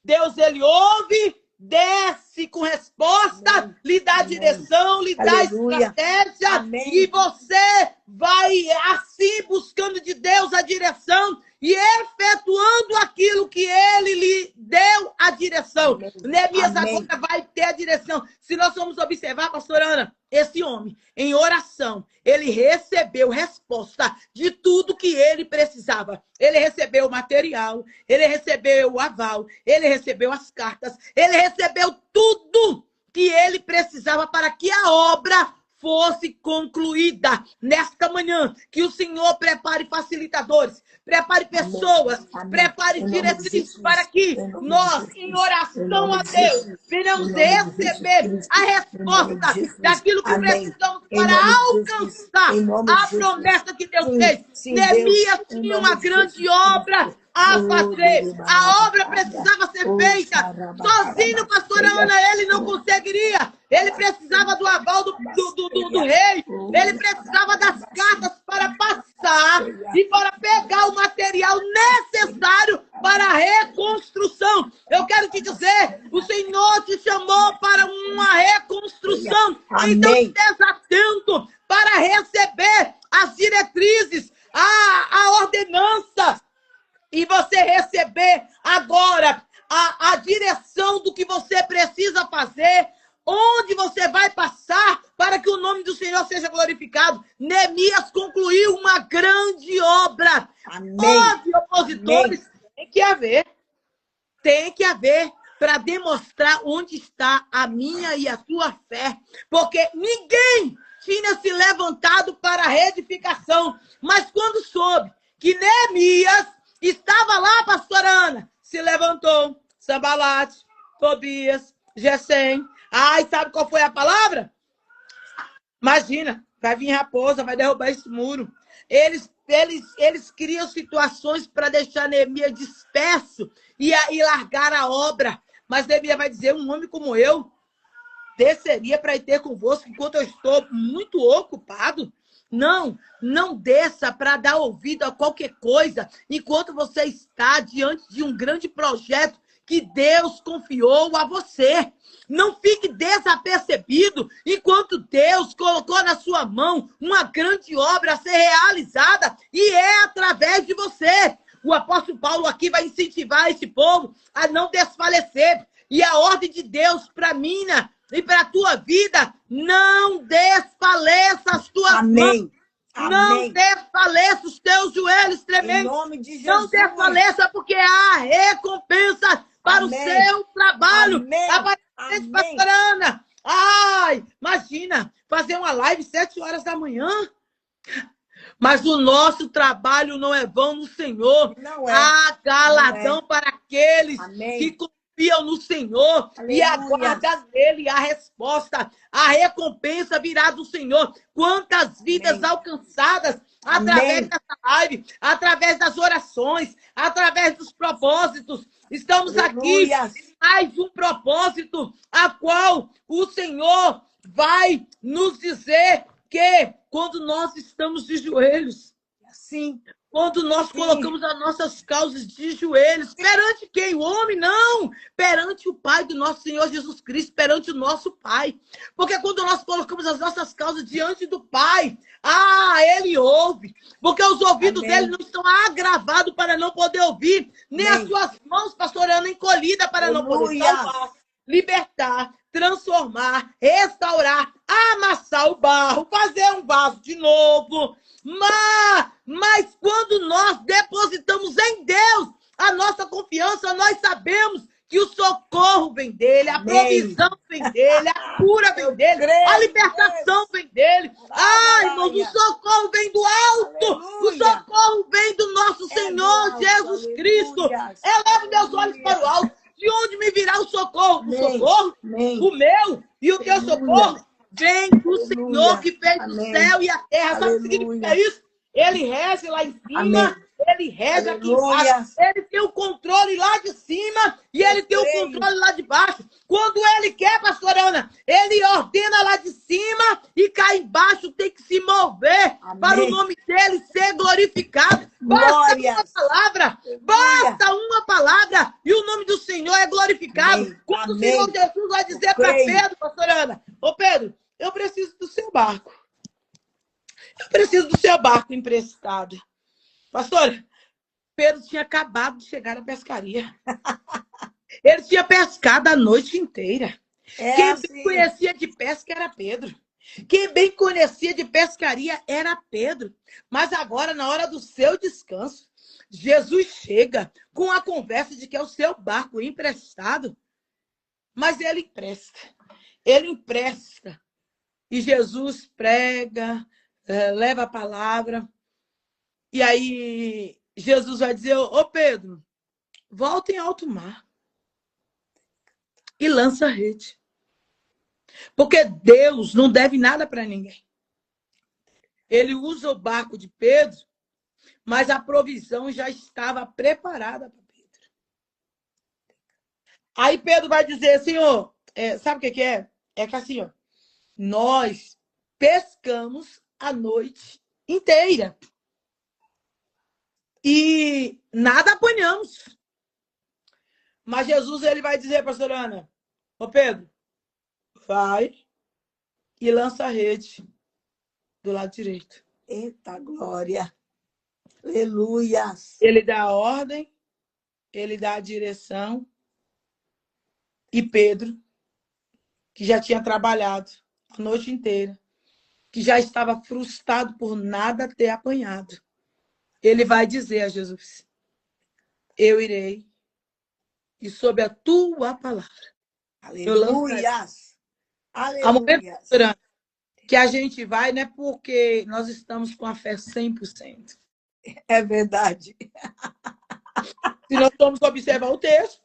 Deus ele ouve, desce com resposta, Amém. lhe dá Amém. direção, lhe dá Aleluia. estratégia. Amém. E você vai assim buscando de Deus a direção e efetuando aquilo que ele lhe deu a direção. Amém. Neemias Amém. agora vai ter a direção. Se nós formos observar, pastora Ana, esse homem, em oração, ele recebeu resposta de tudo que ele precisava. Ele recebeu o material, ele recebeu o aval, ele recebeu as cartas, ele recebeu tudo que ele precisava para que a obra fosse concluída nesta manhã. Que o Senhor prepare facilitadores, prepare pessoas, Amém. prepare Em diretrizes para que nós, em oração a Deus, venhamos receber a resposta daquilo que precisamos para alcançar a promessa que Deus fez. Neemias tinha uma grande obra a fazer. A obra precisava ser feita. Sozinho, pastora Ana, ele não conseguiria. Ele precisava do aval do rei. Ele precisava das cartas para passar e para pegar o material necessário para a reconstrução. Eu quero te dizer, o Senhor te chamou para uma reconstrução. Então, esteja atento para receber as diretrizes, a ordenança, e você receber agora a direção do que você precisa fazer, onde você vai passar para que o nome do Senhor seja glorificado. Neemias concluiu uma grande obra. Houve opositores, tem que haver para demonstrar onde está a minha e a tua fé. Porque ninguém tinha se levantado para a reedificação. Mas quando soube que Neemias estava lá, pastora Ana, se levantou Sanbalate, Tobias, Gesem. Ai, sabe qual foi a palavra? Imagina, vai vir raposa, vai derrubar esse muro. Eles criam situações para deixar Neemias disperso e largar a obra. Mas Neemias vai dizer, um homem como eu desceria para ir ter convosco enquanto eu estou muito ocupado. Não desça para dar ouvido a qualquer coisa enquanto você está diante de um grande projeto que Deus confiou a você. Não fique desapercebido enquanto Deus colocou na sua mão uma grande obra a ser realizada e é através de você. O apóstolo Paulo aqui vai incentivar esse povo a não desfalecer. E a ordem de Deus para mim e para a tua vida, não desfaleça as tuas mãos. Não desfaleça os teus joelhos tremendo. Em nome de Jesus. Não desfaleça, porque há recompensa para o seu trabalho. Amém. Pastora Ana. Ai, imagina, fazer uma live 7 horas da manhã. Mas o nosso trabalho não é vão no Senhor. Não é. Há galardão para aqueles que confiam no Senhor. Aleluia. E aguardam dele a resposta. A recompensa virá do Senhor. Quantas vidas alcançadas através dessa live, através das orações, através dos propósitos. Estamos aqui em mais um propósito, a qual o Senhor vai nos dizer que quando nós estamos de joelhos, assim, quando nós colocamos as nossas causas de joelhos, perante quem? O homem? Não! Perante o Pai do nosso Senhor Jesus Cristo, perante o nosso Pai. Porque quando nós colocamos as nossas causas diante do Pai, Ele ouve. Porque os ouvidos dele não estão agravados para não poder ouvir, nem as suas mãos, pastora Ana, encolhidas para não poder salvar, libertar, transformar, restaurar, amassar o barro, fazer um vaso de novo. Mas quando nós depositamos em Deus a nossa confiança, nós sabemos que o socorro vem dele, a provisão vem dele, a cura vem dele, a libertação vem dele. Irmãos, o socorro vem do alto, o socorro vem do nosso Senhor Jesus Cristo. Elevo meus olhos para o alto. De onde me virá o socorro? O socorro, o meu e o teu socorro vem do Senhor que fez o céu e a terra. Sabe o que significa isso? Ele rege lá em cima, Amém. ele rege aqui embaixo. Ele tem o controle lá de cima e ele tem o controle lá de baixo. Quando ele quer, pastora Ana, ele ordena lá de cima e cá embaixo tem que se mover. Amém. Para o nome dele ser glorificado. Basta uma palavra, basta uma palavra e o nome do Senhor é glorificado. Amém. Quando o Senhor Jesus vai dizer para Pedro, pastora Ana, ô Pedro, eu preciso do seu barco. Eu preciso do seu barco emprestado. Pastor, Pedro tinha acabado de chegar na pescaria. Ele tinha pescado a noite inteira. Quem bem conhecia de pesca era Pedro. Quem bem conhecia de pescaria era Pedro. Mas agora, na hora do seu descanso, Jesus chega com a conversa de que é o seu barco emprestado. Mas ele empresta. Ele empresta. E Jesus prega, leva a palavra. E aí Jesus vai dizer, ô Pedro, volta em alto mar e lança a rede. Porque Deus não deve nada para ninguém. Ele usa o barco de Pedro, mas a provisão já estava preparada para Pedro. Aí Pedro vai dizer, Senhor, sabe o que é? É que assim, ó, nós pescamos a noite inteira. E nada apanhamos. Mas Jesus, ele vai dizer, pastora Ana, ô Pedro, vai e lança a rede do lado direito. Eita glória. Aleluia. Ele dá a ordem, ele dá a direção. E Pedro, que já tinha trabalhado a noite inteira, que já estava frustrado por nada ter apanhado, ele vai dizer a Jesus, eu irei e sob a tua palavra. Aleluia. A momento que a gente vai, não é porque nós estamos com a fé 100%. É verdade. Se nós formos observar o texto,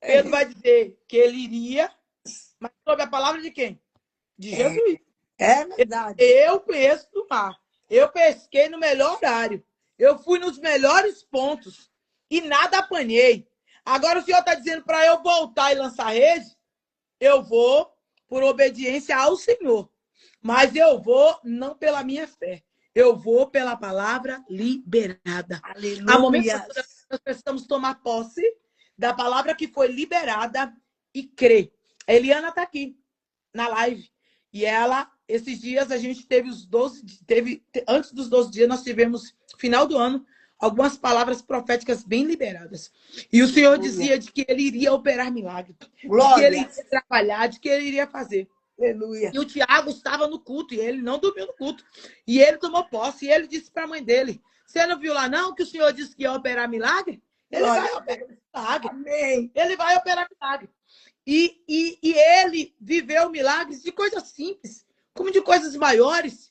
Pedro vai dizer que ele iria, mas sob a palavra de quem? De Jesus. É verdade. Eu conheço do mar. Eu pesquei no melhor horário. Eu fui nos melhores pontos e nada apanhei. Agora o Senhor está dizendo para eu voltar e lançar a rede? Eu vou por obediência ao Senhor. Mas eu vou não pela minha fé. Eu vou pela palavra liberada. Aleluia. Há momentos que nós precisamos tomar posse da palavra que foi liberada e crer. A Eliana está aqui na live. E ela, esses dias, a gente teve antes dos 12 dias, nós tivemos, final do ano, algumas palavras proféticas bem liberadas. E o Senhor dizia de que ele iria operar milagre. Glória. De que ele iria trabalhar, de que ele iria fazer. Aleluia. E o Tiago estava no culto, e ele não dormiu no culto. E ele tomou posse, e ele disse para a mãe dele, você não viu lá não que o Senhor disse que ia operar milagre? Ele vai operar milagre. Amém. Ele vai operar milagre. E ele viveu milagres de coisas simples, como de coisas maiores.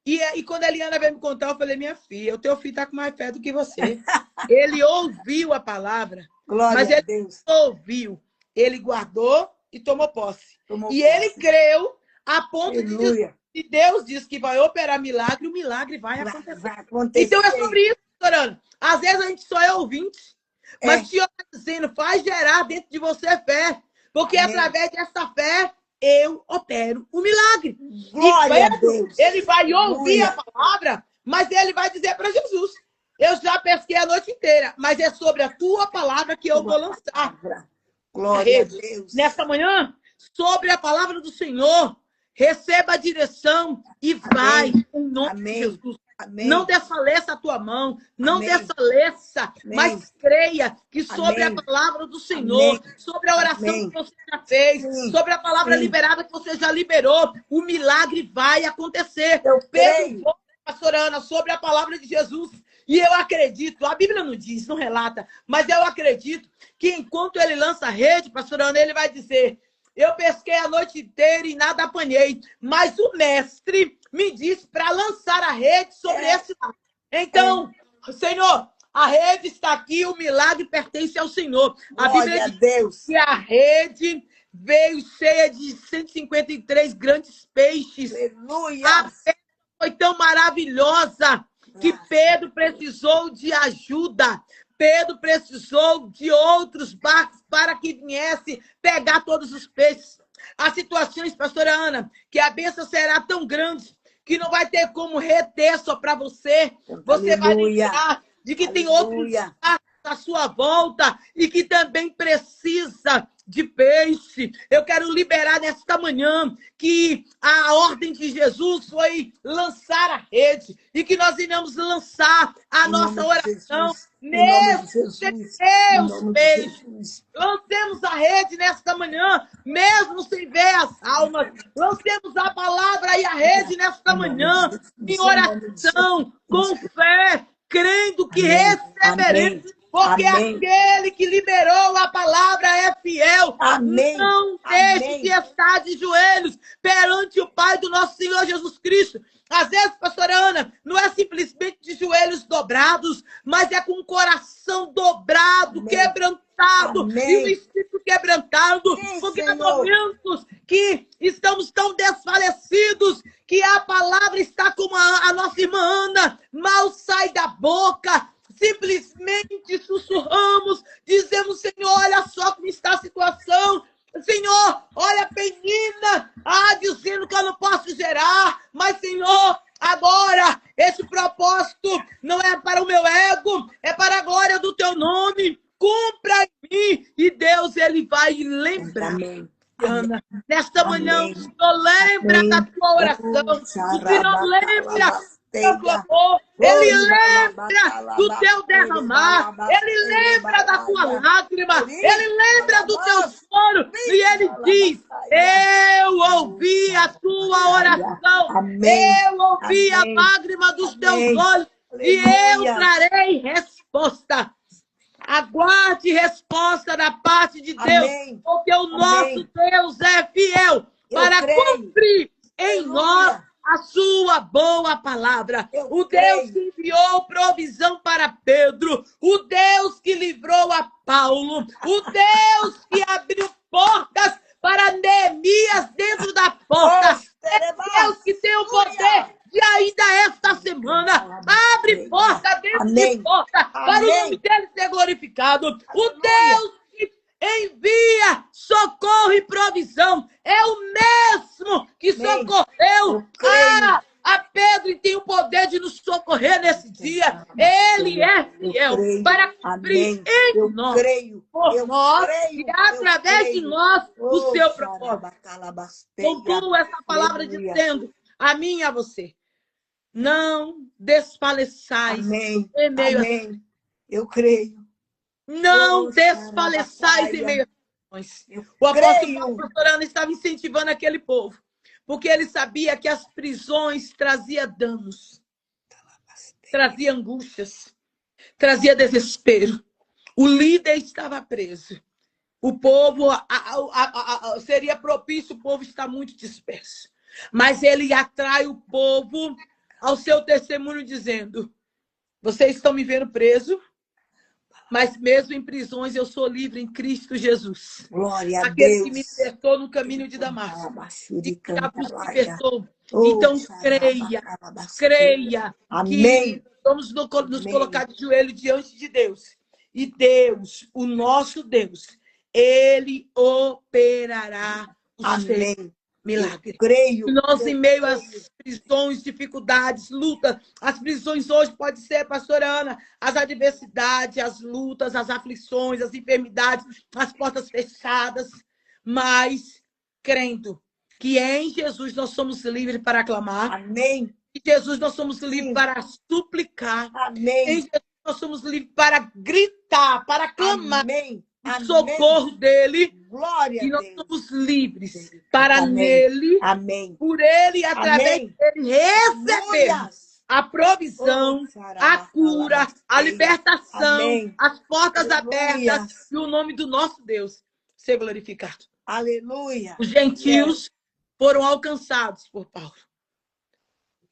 E quando a Eliana veio me contar, eu falei, minha filha, o teu filho está com mais fé do que você. Ele ouviu a palavra, Glória mas a ele Deus. Ouviu. Ele guardou e tomou posse. Ele creu a ponto de dizer, se Deus diz que vai operar milagre, o milagre vai acontecer. Então é sobre isso, doutorano. Às vezes a gente só é ouvinte, mas o Senhor está dizendo, faz gerar dentro de você fé. Porque através dessa fé, eu opero o milagre. Glória a Deus. Ele vai ouvir a palavra, mas ele vai dizer para Jesus, eu já pesquei a noite inteira, mas é sobre a tua palavra que eu vou lançar. Glória a Deus. Nessa manhã, sobre a palavra do Senhor, receba a direção e vai, em nome de Jesus. Amém. Não desfaleça a tua mão, não desfaleça, mas creia que sobre a palavra do Senhor, sobre a oração que você já fez, sobre a palavra liberada que você já liberou, o milagre vai acontecer. Eu creio, pastora Ana, sobre a palavra de Jesus. E eu acredito, a Bíblia não diz, não relata, mas eu acredito que enquanto ele lança a rede, pastora Ana, ele vai dizer, eu pesquei a noite inteira e nada apanhei, mas o mestre me disse para lançar a rede sobre esse lado. Então, Senhor, a rede está aqui, o milagre pertence ao Senhor. A Bíblia diz que a rede veio cheia de 153 grandes peixes. Aleluia. A festa foi tão maravilhosa que Pedro precisou de ajuda. Pedro precisou de outros barcos para que viesse pegar todos os peixes. Há situações, pastora Ana, que a bênção será tão grande que não vai ter como reter só para você. Você vai lembrar de que tem outros barcos à sua volta e que também precisa de peixe. Eu quero liberar nesta manhã que a ordem de Jesus foi lançar a rede e que nós iremos lançar a nossa oração mesmo sem ver os peixes. Lancemos a rede nesta manhã, mesmo sem ver as almas. Lancemos a palavra e a rede nesta manhã, em oração, com fé, crendo que receberemos. Porque aquele que liberou a palavra é fiel. Não deixe de estar de joelhos perante o Pai do nosso Senhor Jesus Cristo. Às vezes, pastora Ana, não é simplesmente de joelhos dobrados, mas é com o coração dobrado, quebrantado, e o espírito quebrantado. Porque há momentos que estamos tão desfalecidos que a palavra está como a nossa irmã Ana, mal sai da boca. Simplesmente sussurramos, dizemos, Senhor, olha só como está a situação. Senhor, olha a penina, dizendo que eu não posso gerar. Mas, Senhor, agora, esse propósito não é para o meu ego, é para a glória do teu nome. Cumpra em mim. E Deus, Ele vai lembrar. Ana, nesta manhã, o Senhor lembra da tua oração. O Senhor lembra teu clamor, Ele lembra do teu derramar, Ele lembra da tua lágrima, Ele lembra do teu choro, e Ele diz, eu ouvi a tua oração, eu ouvi a lágrima dos teus olhos, e eu trarei resposta. Aguarde resposta da parte de Deus, porque o nosso Deus é fiel para cumprir em nós a sua boa palavra. O Deus que enviou provisão para Pedro, o Deus que livrou a Paulo, o Deus que abriu portas para Neemias dentro da porta. É Deus que tem o poder de ainda esta semana abre porta dentro de porta para o nome dele ser glorificado. O Deus que envia socorro e provisão é o mesmo que socorreu a Pedro e tem o poder de nos socorrer nesse dia. Ele é fiel para cumprir em nós, por nós e através de nós o seu propósito. Concluo essa palavra dizendo a mim e a você: não desfaleçais em meio a... Eu creio. Não desfaleçais em meio a... O apóstolo Paulo, pastor Ana, estava incentivando aquele povo, porque ele sabia que as prisões traziam danos, trazia angústias, trazia desespero. O líder estava preso. O povo, seria propício o povo estar muito disperso. Mas ele atrai o povo ao seu testemunho dizendo: vocês estão me vendo preso, mas mesmo em prisões eu sou livre em Cristo Jesus. Glória a Aquele Deus. que me libertou no caminho de Damasco. E que já nos libertou. Então creia que vamos nos colocar de joelho diante de Deus. E Deus, o nosso Deus, Ele operará o seu milagre. Creio. E nós, em meio às prisões, dificuldades, lutas, as prisões hoje pode ser, pastora Ana, as adversidades, as lutas, as aflições, as enfermidades, as portas fechadas, mas crendo que em Jesus nós somos livres para clamar. Amém. Em Jesus nós somos livres para suplicar. Amém. Em Jesus nós somos livres para gritar, para clamar. Amém. O socorro dele. Glória e nós a Deus. somos livres para nele, por ele e através dele receber a provisão, a cura, a libertação, as portas abertas e o nome do nosso Deus ser glorificado. Aleluia. Os gentios foram alcançados por Paulo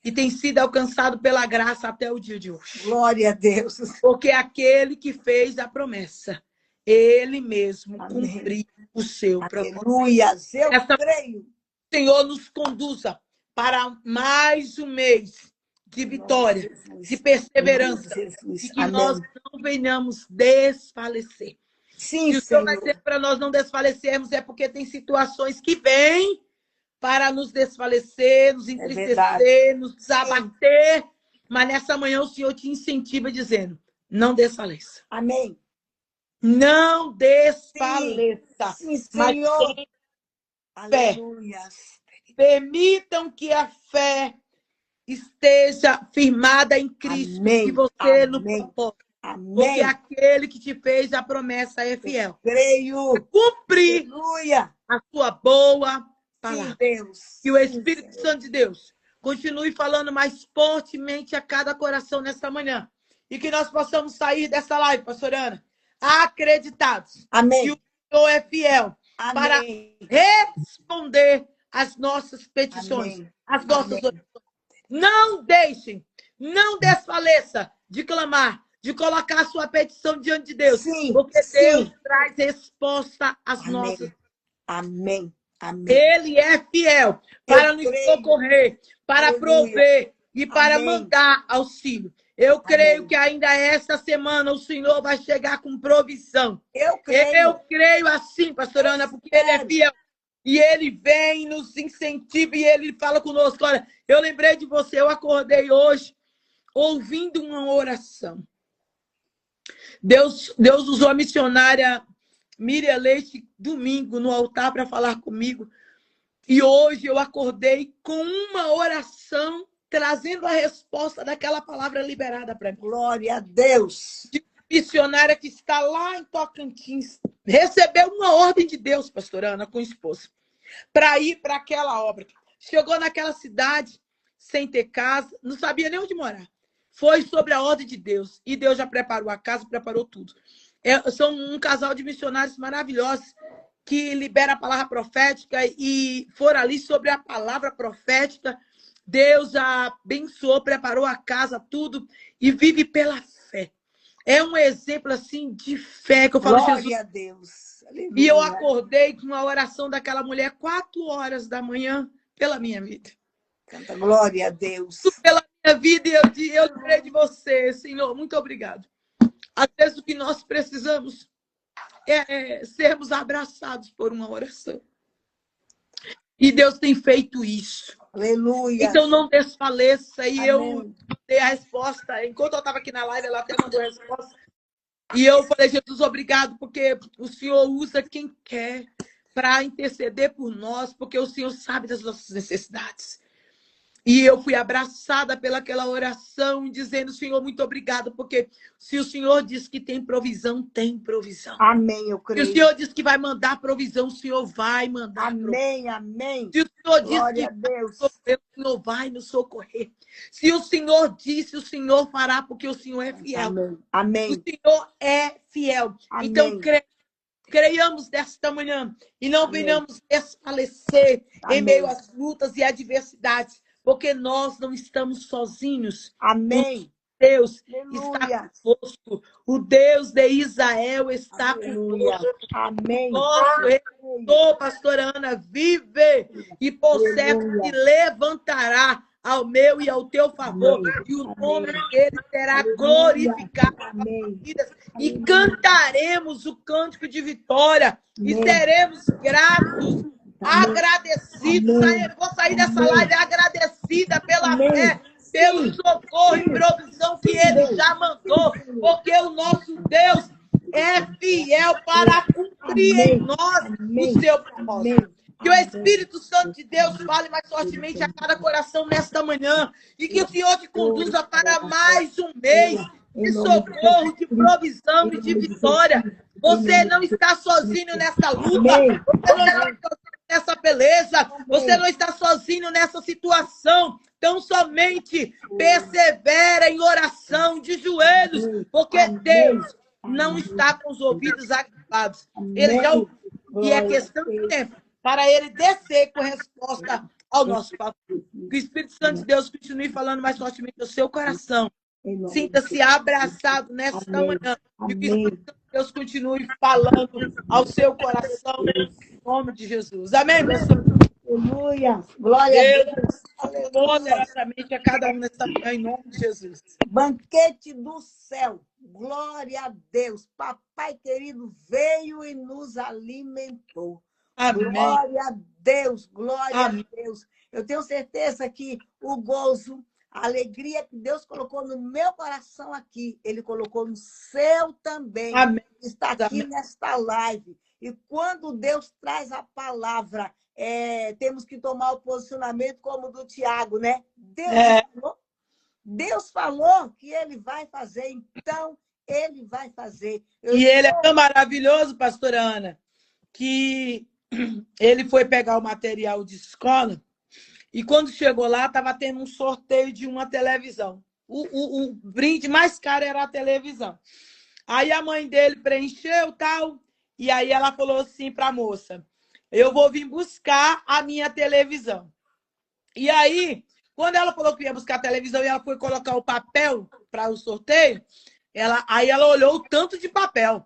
e têm sido alcançados pela graça até o dia de hoje. Glória a Deus. Porque aquele que fez a promessa, ele mesmo cumpriu o seu propósito. Aleluia. Eu creio. O Senhor nos conduza para mais um mês de vitória, de perseverança, e que nós não venhamos desfalecer. Sim, se o Senhor vai dizer para nós não desfalecermos, é porque tem situações que vêm para nos desfalecer, nos entristecer, nos desabater. Mas nessa manhã o Senhor te incentiva dizendo, não desfaleça. Amém. Não desfaleça. Sim, Senhor. Fé. Aleluia. Permitam que a fé esteja firmada em Cristo. Amém. E você no propósito. Amém. Porque aquele que te fez a promessa é fiel. Eu creio. Cumprir Aleluia. a sua boa palavra. Sim, Deus. Que o Espírito Santo de Deus continue falando mais fortemente a cada coração nesta manhã. E que nós possamos sair dessa live, pastor Ana, acreditados. Amém. Que o Senhor é fiel. Amém. Para responder às nossas petições, Amém. às nossas orações. Não deixem, não desfaleça de clamar, de colocar a sua petição diante de Deus. Sim, porque sim. Deus traz resposta às Amém. nossas. Amém. Amém. Ele é fiel para nos socorrer, para Aleluia. prover e para Amém. mandar auxílio. Eu creio Amém. que ainda esta semana o Senhor vai chegar com provisão. Eu creio. Eu creio assim, pastor Ana, porque Ele é fiel. E Ele vem, nos incentiva e Ele fala conosco. Olha, eu lembrei de você, eu acordei hoje ouvindo uma oração. Deus usou a missionária Miriam Leite domingo no altar para falar comigo. E hoje eu acordei com uma oração trazendo a resposta daquela palavra liberada para mim. Glória a Deus. De missionária que está lá em Tocantins. Recebeu uma ordem de Deus, pastor Ana, com o esposo, para ir para aquela obra. Chegou naquela cidade sem ter casa, não sabia nem onde morar. Foi sobre a ordem de Deus. E Deus já preparou a casa, preparou tudo. São um casal de missionários maravilhosos que libera a palavra profética e foram ali sobre a palavra profética. Deus a abençoou, preparou a casa, tudo, e vive pela fé. É um exemplo, assim, de fé que eu falo, Glória Jesus. A Deus. Aleluia. E eu acordei com a oração daquela mulher 4 horas da manhã pela minha vida. Canta glória a Deus. Pela minha vida, e eu lembrei de você, Senhor, muito obrigado. Às vezes o que nós precisamos é sermos abraçados por uma oração. E Deus tem feito isso. Aleluia. Então não desfaleça. E Amém. eu dei a resposta. Enquanto eu estava aqui na live, ela até mandou a resposta. E eu falei, Jesus, obrigado, porque o Senhor usa quem quer para interceder por nós, porque o Senhor sabe das nossas necessidades. E eu fui abraçada pelaquela oração, dizendo, Senhor, muito obrigado, porque se o Senhor diz que tem provisão, tem provisão. Amém, eu creio. Se o Senhor diz que vai mandar provisão, o Senhor vai mandar amém, provisão. Amém. Se o Senhor diz glória que a Deus. o Senhor vai nos socorrer. Se o Senhor disse, o Senhor fará, porque o Senhor é fiel. Amém. Amém. O Senhor é fiel. Amém. Então, creiamos desta manhã e não venhamos desfalecer em meio às lutas e adversidades, porque nós não estamos sozinhos. Amém. Deus Aleluia. está conosco. O Deus de Israel está Aleluia. conosco. Amém. Nosso Redentor, pastor Ana, vive e possessa se levantará ao meu e ao teu favor. Amém. E o nome dele será glorificado. Amém. E cantaremos o cântico de vitória. Amém. E seremos gratos. Amém. Agradecidos. Vou sair dessa live agradecida pela fé, pelo socorro e provisão que Ele já mandou, porque o nosso Deus é fiel para cumprir em nós o seu propósito. Que o Espírito Santo de Deus fale mais fortemente a cada coração nesta manhã e que o Senhor te conduza para mais um mês de socorro, de provisão e de vitória. Você não está sozinho nessa luta, você não está sozinho nessa beleza, você não está sozinho nessa situação. Então, somente persevera em oração de joelhos, porque Deus não está com os ouvidos agravados. Ele já ouviu, e é questão de tempo para Ele descer com resposta ao nosso favor. Que o Espírito Santo de Deus continue falando mais fortemente no seu coração. Sinta-se abraçado nesta manhã. E que o Espírito Santo de Deus continue falando ao seu coração, em nome de Jesus. Amém, pessoal? Aleluia. Glória a Deus Deus. abençoe Aleluia. poderosamente a cada um nesta manhã, em nome de Jesus. Banquete do céu. Glória a Deus. Papai querido veio e nos alimentou. Amém. Glória a Deus. Glória a Amém. Deus. Eu tenho certeza que o gozo, a alegria que Deus colocou no meu coração aqui, Ele colocou no seu também. Amém. Está aqui Amém. nesta live. E quando Deus traz a palavra, temos que tomar o posicionamento como o do Tiago, né? Deus falou que Ele vai fazer, então Ele vai fazer. E ele é tão maravilhoso, pastora Ana, que ele foi pegar o material de escola e quando chegou lá, estava tendo um sorteio de uma televisão. O brinde mais caro era a televisão. Aí a mãe dele preencheu tal, e aí ela falou assim para a moça, eu vou vir buscar a minha televisão. E aí, quando ela falou que ia buscar a televisão e ela foi colocar o papel para o sorteio, aí ela olhou o tanto de papel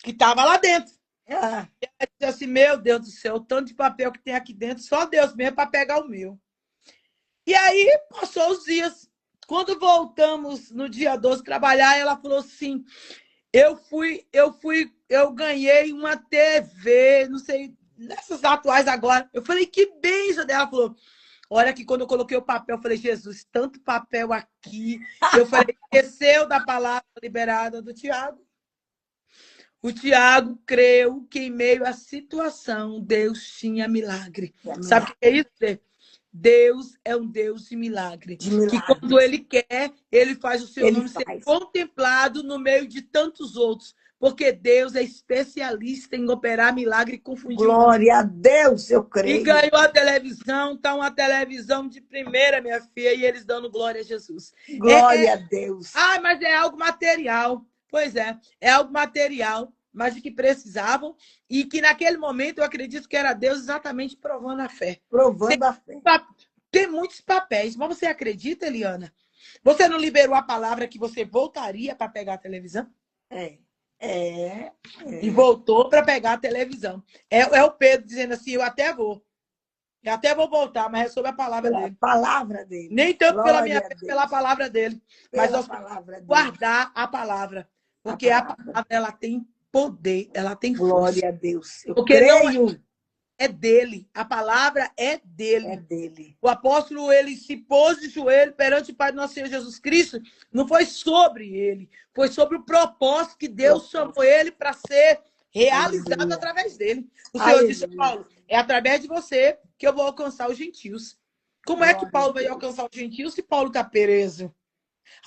que estava lá dentro. Ela disse assim, meu Deus do céu, o tanto de papel que tem aqui dentro, só Deus mesmo para pegar o meu. E aí, passou os dias. Quando voltamos no dia 12 trabalhar, ela falou assim, eu ganhei uma TV, não sei, nessas atuais agora. Eu falei, que beijo dela. Ela falou, olha que quando eu coloquei o papel, eu falei, Jesus, tanto papel aqui. Eu falei, esqueceu da palavra liberada do Tiago. O Tiago creu que em meio à situação, Deus tinha milagre. Sabe o que é isso? Deus é um Deus de milagre. Que quando Ele quer, Ele faz o seu nome ser contemplado no meio de tantos outros. Porque Deus é especialista em operar milagre e confundir. Glória a Deus, eu creio. E ganhou a televisão, tá uma televisão de primeira, minha filha, e eles dando glória a Jesus. Glória a Deus. Mas é algo material. Pois é algo material, mas de que precisavam, e que naquele momento eu acredito que era Deus exatamente provando a fé. Provando a fé. Tem muitos papéis, mas você acredita, Eliana? Você não liberou a palavra que você voltaria para pegar a televisão? E voltou para pegar a televisão. É o Pedro dizendo assim, eu até vou voltar, mas é sobre a palavra dele. A palavra dele. Nem tanto pela minha fé, pela palavra dele. Mas nós guardar a palavra. Porque a palavra, ela tem poder, ela tem força. Glória a Deus. Eu porque creio. Não é dele. A palavra é dele. É dele. O apóstolo, ele se pôs de joelho perante o Pai do nosso Senhor Jesus Cristo. Não foi sobre ele. Foi sobre o propósito que Deus chamou ele para ser realizado através dele. O Senhor disse, Paulo, é através de você que eu vou alcançar os gentios. Como é que Paulo vai alcançar os gentios se Paulo está preso?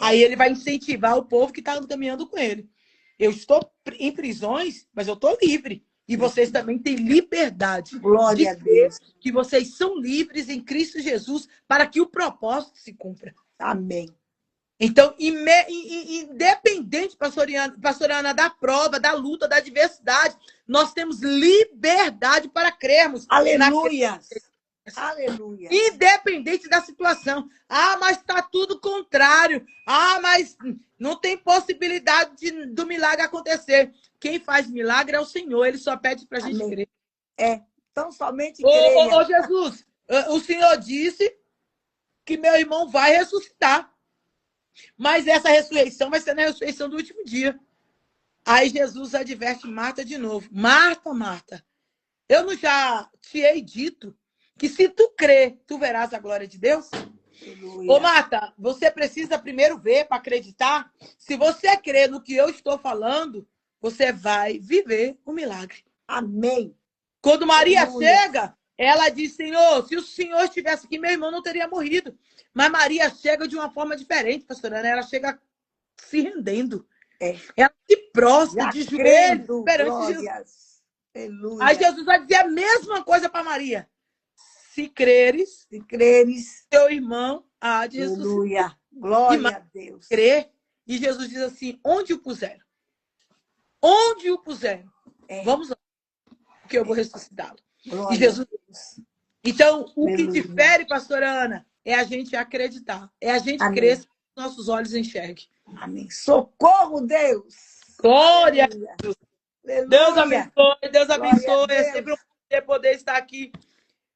Aí ele vai incentivar o povo que está caminhando com ele. Eu estou em prisões, mas eu estou livre. E vocês também têm liberdade. Glória a Deus. Que vocês são livres em Cristo Jesus para que o propósito se cumpra. Amém. Então, independente, pastora Ana, da prova, da luta, da adversidade, nós temos liberdade para crermos. Aleluia. Aleluia. Independente da situação. Mas está tudo contrário. Mas não tem possibilidade do milagre acontecer. Quem faz milagre é o Senhor. Ele só pede para a gente crer. Então somente creia. Ô Jesus, o Senhor disse que meu irmão vai ressuscitar. Mas essa ressurreição vai ser na ressurreição do último dia. Aí Jesus adverte Marta de novo. Marta, Marta, eu não já te hei dito que se tu crer, tu verás a glória de Deus? Aleluia. Ô, Marta, você precisa primeiro ver para acreditar. Se você crer no que eu estou falando, você vai viver o milagre. Amém. Quando Maria chega, ela diz, Senhor, se o Senhor estivesse aqui, meu irmão não teria morrido. Mas Maria chega de uma forma diferente, pastora Ana. Ela chega se rendendo. Ela se prostra de joelhos perante Jesus. Aleluia. Aí Jesus vai dizer a mesma coisa para Maria. Se creres, teu irmão há de ressuscitar. Aleluia. Glória a Deus. Crer. E Jesus diz assim, onde o puseram? Onde o puseram? Vamos lá, porque eu vou ressuscitá-lo. E Jesus... Então, o que difere, pastora Ana, é a gente acreditar. É a gente crer que nossos olhos enxerguem. Amém. Socorro, Deus. Glória a Deus. Deus abençoe, Deus abençoe. É sempre um prazer poder estar aqui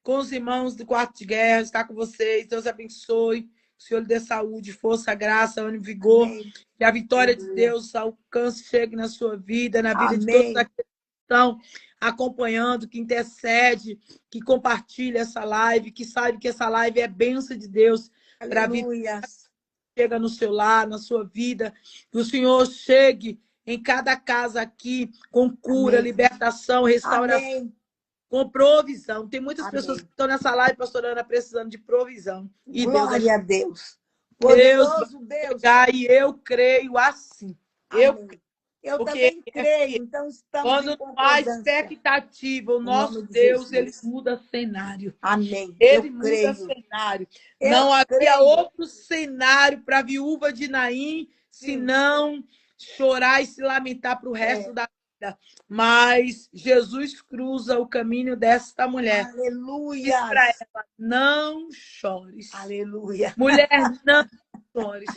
com os irmãos do quarto de guerra, está com vocês. Deus abençoe. Que o Senhor lhe dê saúde, força, graça, ânimo, vigor. Amém. Que a vitória de Aleluia. Deus alcance, chegue na sua vida, na vida de Amém. todos aqueles que estão acompanhando, que intercede, que compartilha essa live, que sabe que essa live é bênção de Deus para a vida Aleluia. que chega no seu lar, na sua vida. Que o Senhor chegue em cada casa aqui com cura, Amém. libertação, restauração, Amém. com provisão. Tem muitas Amém. pessoas que estão nessa live, pastora Ana, precisando de provisão. E Glória a Deus. Deus Poderoso vai Deus. chegar, e eu creio assim. Amém. Eu Porque também creio, então estamos quando em não há concordância. expectativa, o Em nosso nome de Deus, ele Jesus. muda cenário. Amém. Ele Eu muda creio. cenário. Eu Não havia creio. outro cenário para a viúva de Naim, senão chorar e se lamentar para o resto da vida. Mas Jesus cruza o caminho desta mulher. Aleluia. Diz para ela, não chores. Aleluia. Mulher, não chores.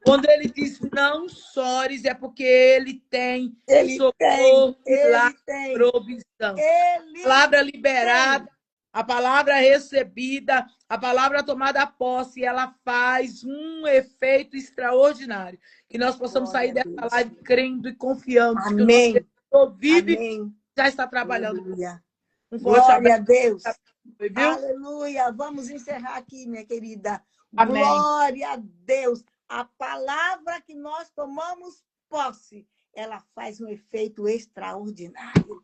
Quando ele diz não chores, é porque ele tem socorro, milagre, provisão. A palavra liberada, a palavra recebida, a palavra tomada a posse, ela faz um efeito extraordinário. Que nós possamos sair dessa live crendo e confiando que o nosso Deus vive e já está trabalhando. Aleluia. Um forte Glória a abraço. Deus. Viu? Aleluia. Vamos encerrar aqui, minha querida. Amém. Glória a Deus. A palavra que nós tomamos posse, ela faz um efeito extraordinário.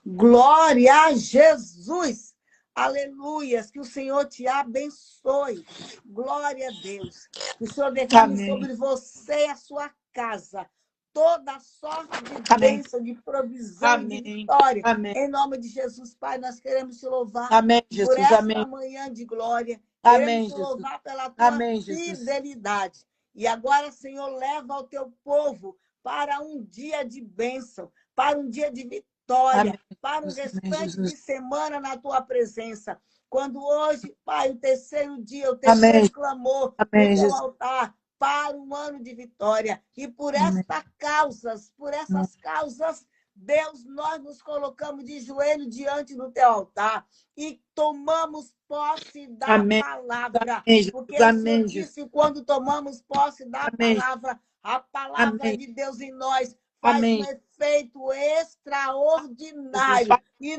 Glória a Jesus. Aleluia. Que o Senhor te abençoe. Glória a Deus. Que o Senhor derrame sobre você e a sua casa toda sorte de bênção, de provisão, de vitória. Em nome de Jesus, Pai, nós queremos te louvar por esta manhã de glória. Queremos te louvar pela tua fidelidade. E agora, Senhor, leva o teu povo para um dia de bênção, para um dia de vitória, para um restante de semana na tua presença. Quando hoje, Pai, o terceiro dia, o terceiro clamor no teu altar, para um ano de vitória. E por essas causas, Deus, nós nos colocamos de joelho diante do teu altar e tomamos posse da palavra. Porque o Senhor disse, quando tomamos posse da palavra, a palavra de Deus em nós faz um efeito extraordinário. E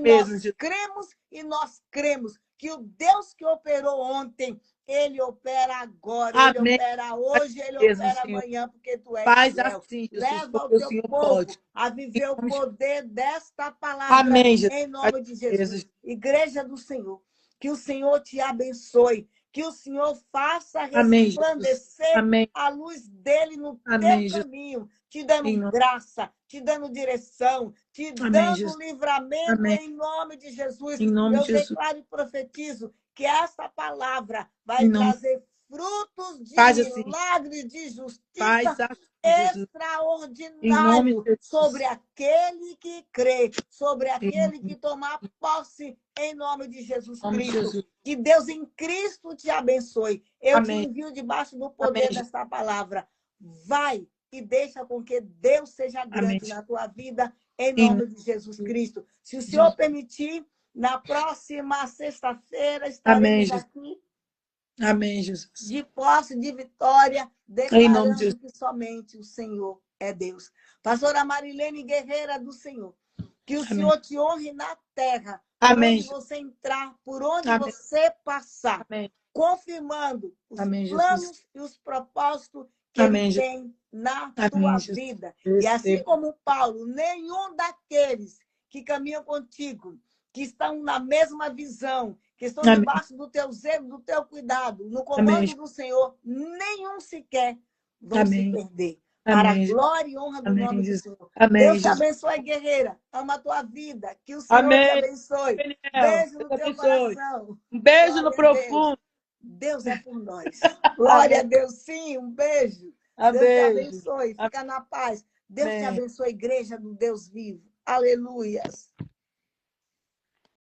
nós cremos que o Deus que operou ontem, ele opera agora, ele opera hoje, ele opera amanhã, porque tu és fiel. Assim, leva o teu povo a viver o poder desta palavra, em nome de Jesus. Igreja do Senhor, que o Senhor te abençoe, que o Senhor faça resplandecer a luz dele no teu caminho, te dando graça, te dando direção, te dando livramento, em nome de Jesus. Eu declaro e profetizo que essa palavra vai trazer frutos de milagres, de justiça extraordinário sobre aquele que crê, sobre aquele que tomar posse, em nome de Jesus Cristo. Que Deus em Cristo te abençoe. Eu te envio debaixo do poder desta palavra. Vai e deixa com que Deus seja grande na tua vida, em nome de Jesus Cristo. Se o Senhor permitir, na próxima sexta-feira estaremos aqui. Amém, Jesus. De posse, de vitória, declarando que somente o Senhor é Deus. Pastora Marilene, guerreira do Senhor, que o Senhor te honre na terra, por onde você entrar, por onde você passar, confirmando os planos e os propósitos que Ele tem na tua vida. E assim como Paulo, nenhum daqueles que caminham contigo, que estão na mesma visão, que estão debaixo do teu zelo, do teu cuidado, no comando do Senhor, nenhum sequer vão se perder. Para a glória e honra do nome do Senhor. Deus te abençoe, guerreira. Ama a tua vida. Que o Senhor te abençoe. Beijo no teu coração. Um beijo no profundo. Deus é por nós. Glória a Deus. Sim, um beijo. Deus te abençoe. Fica na paz. Deus te abençoe, igreja do Deus vivo. Aleluias.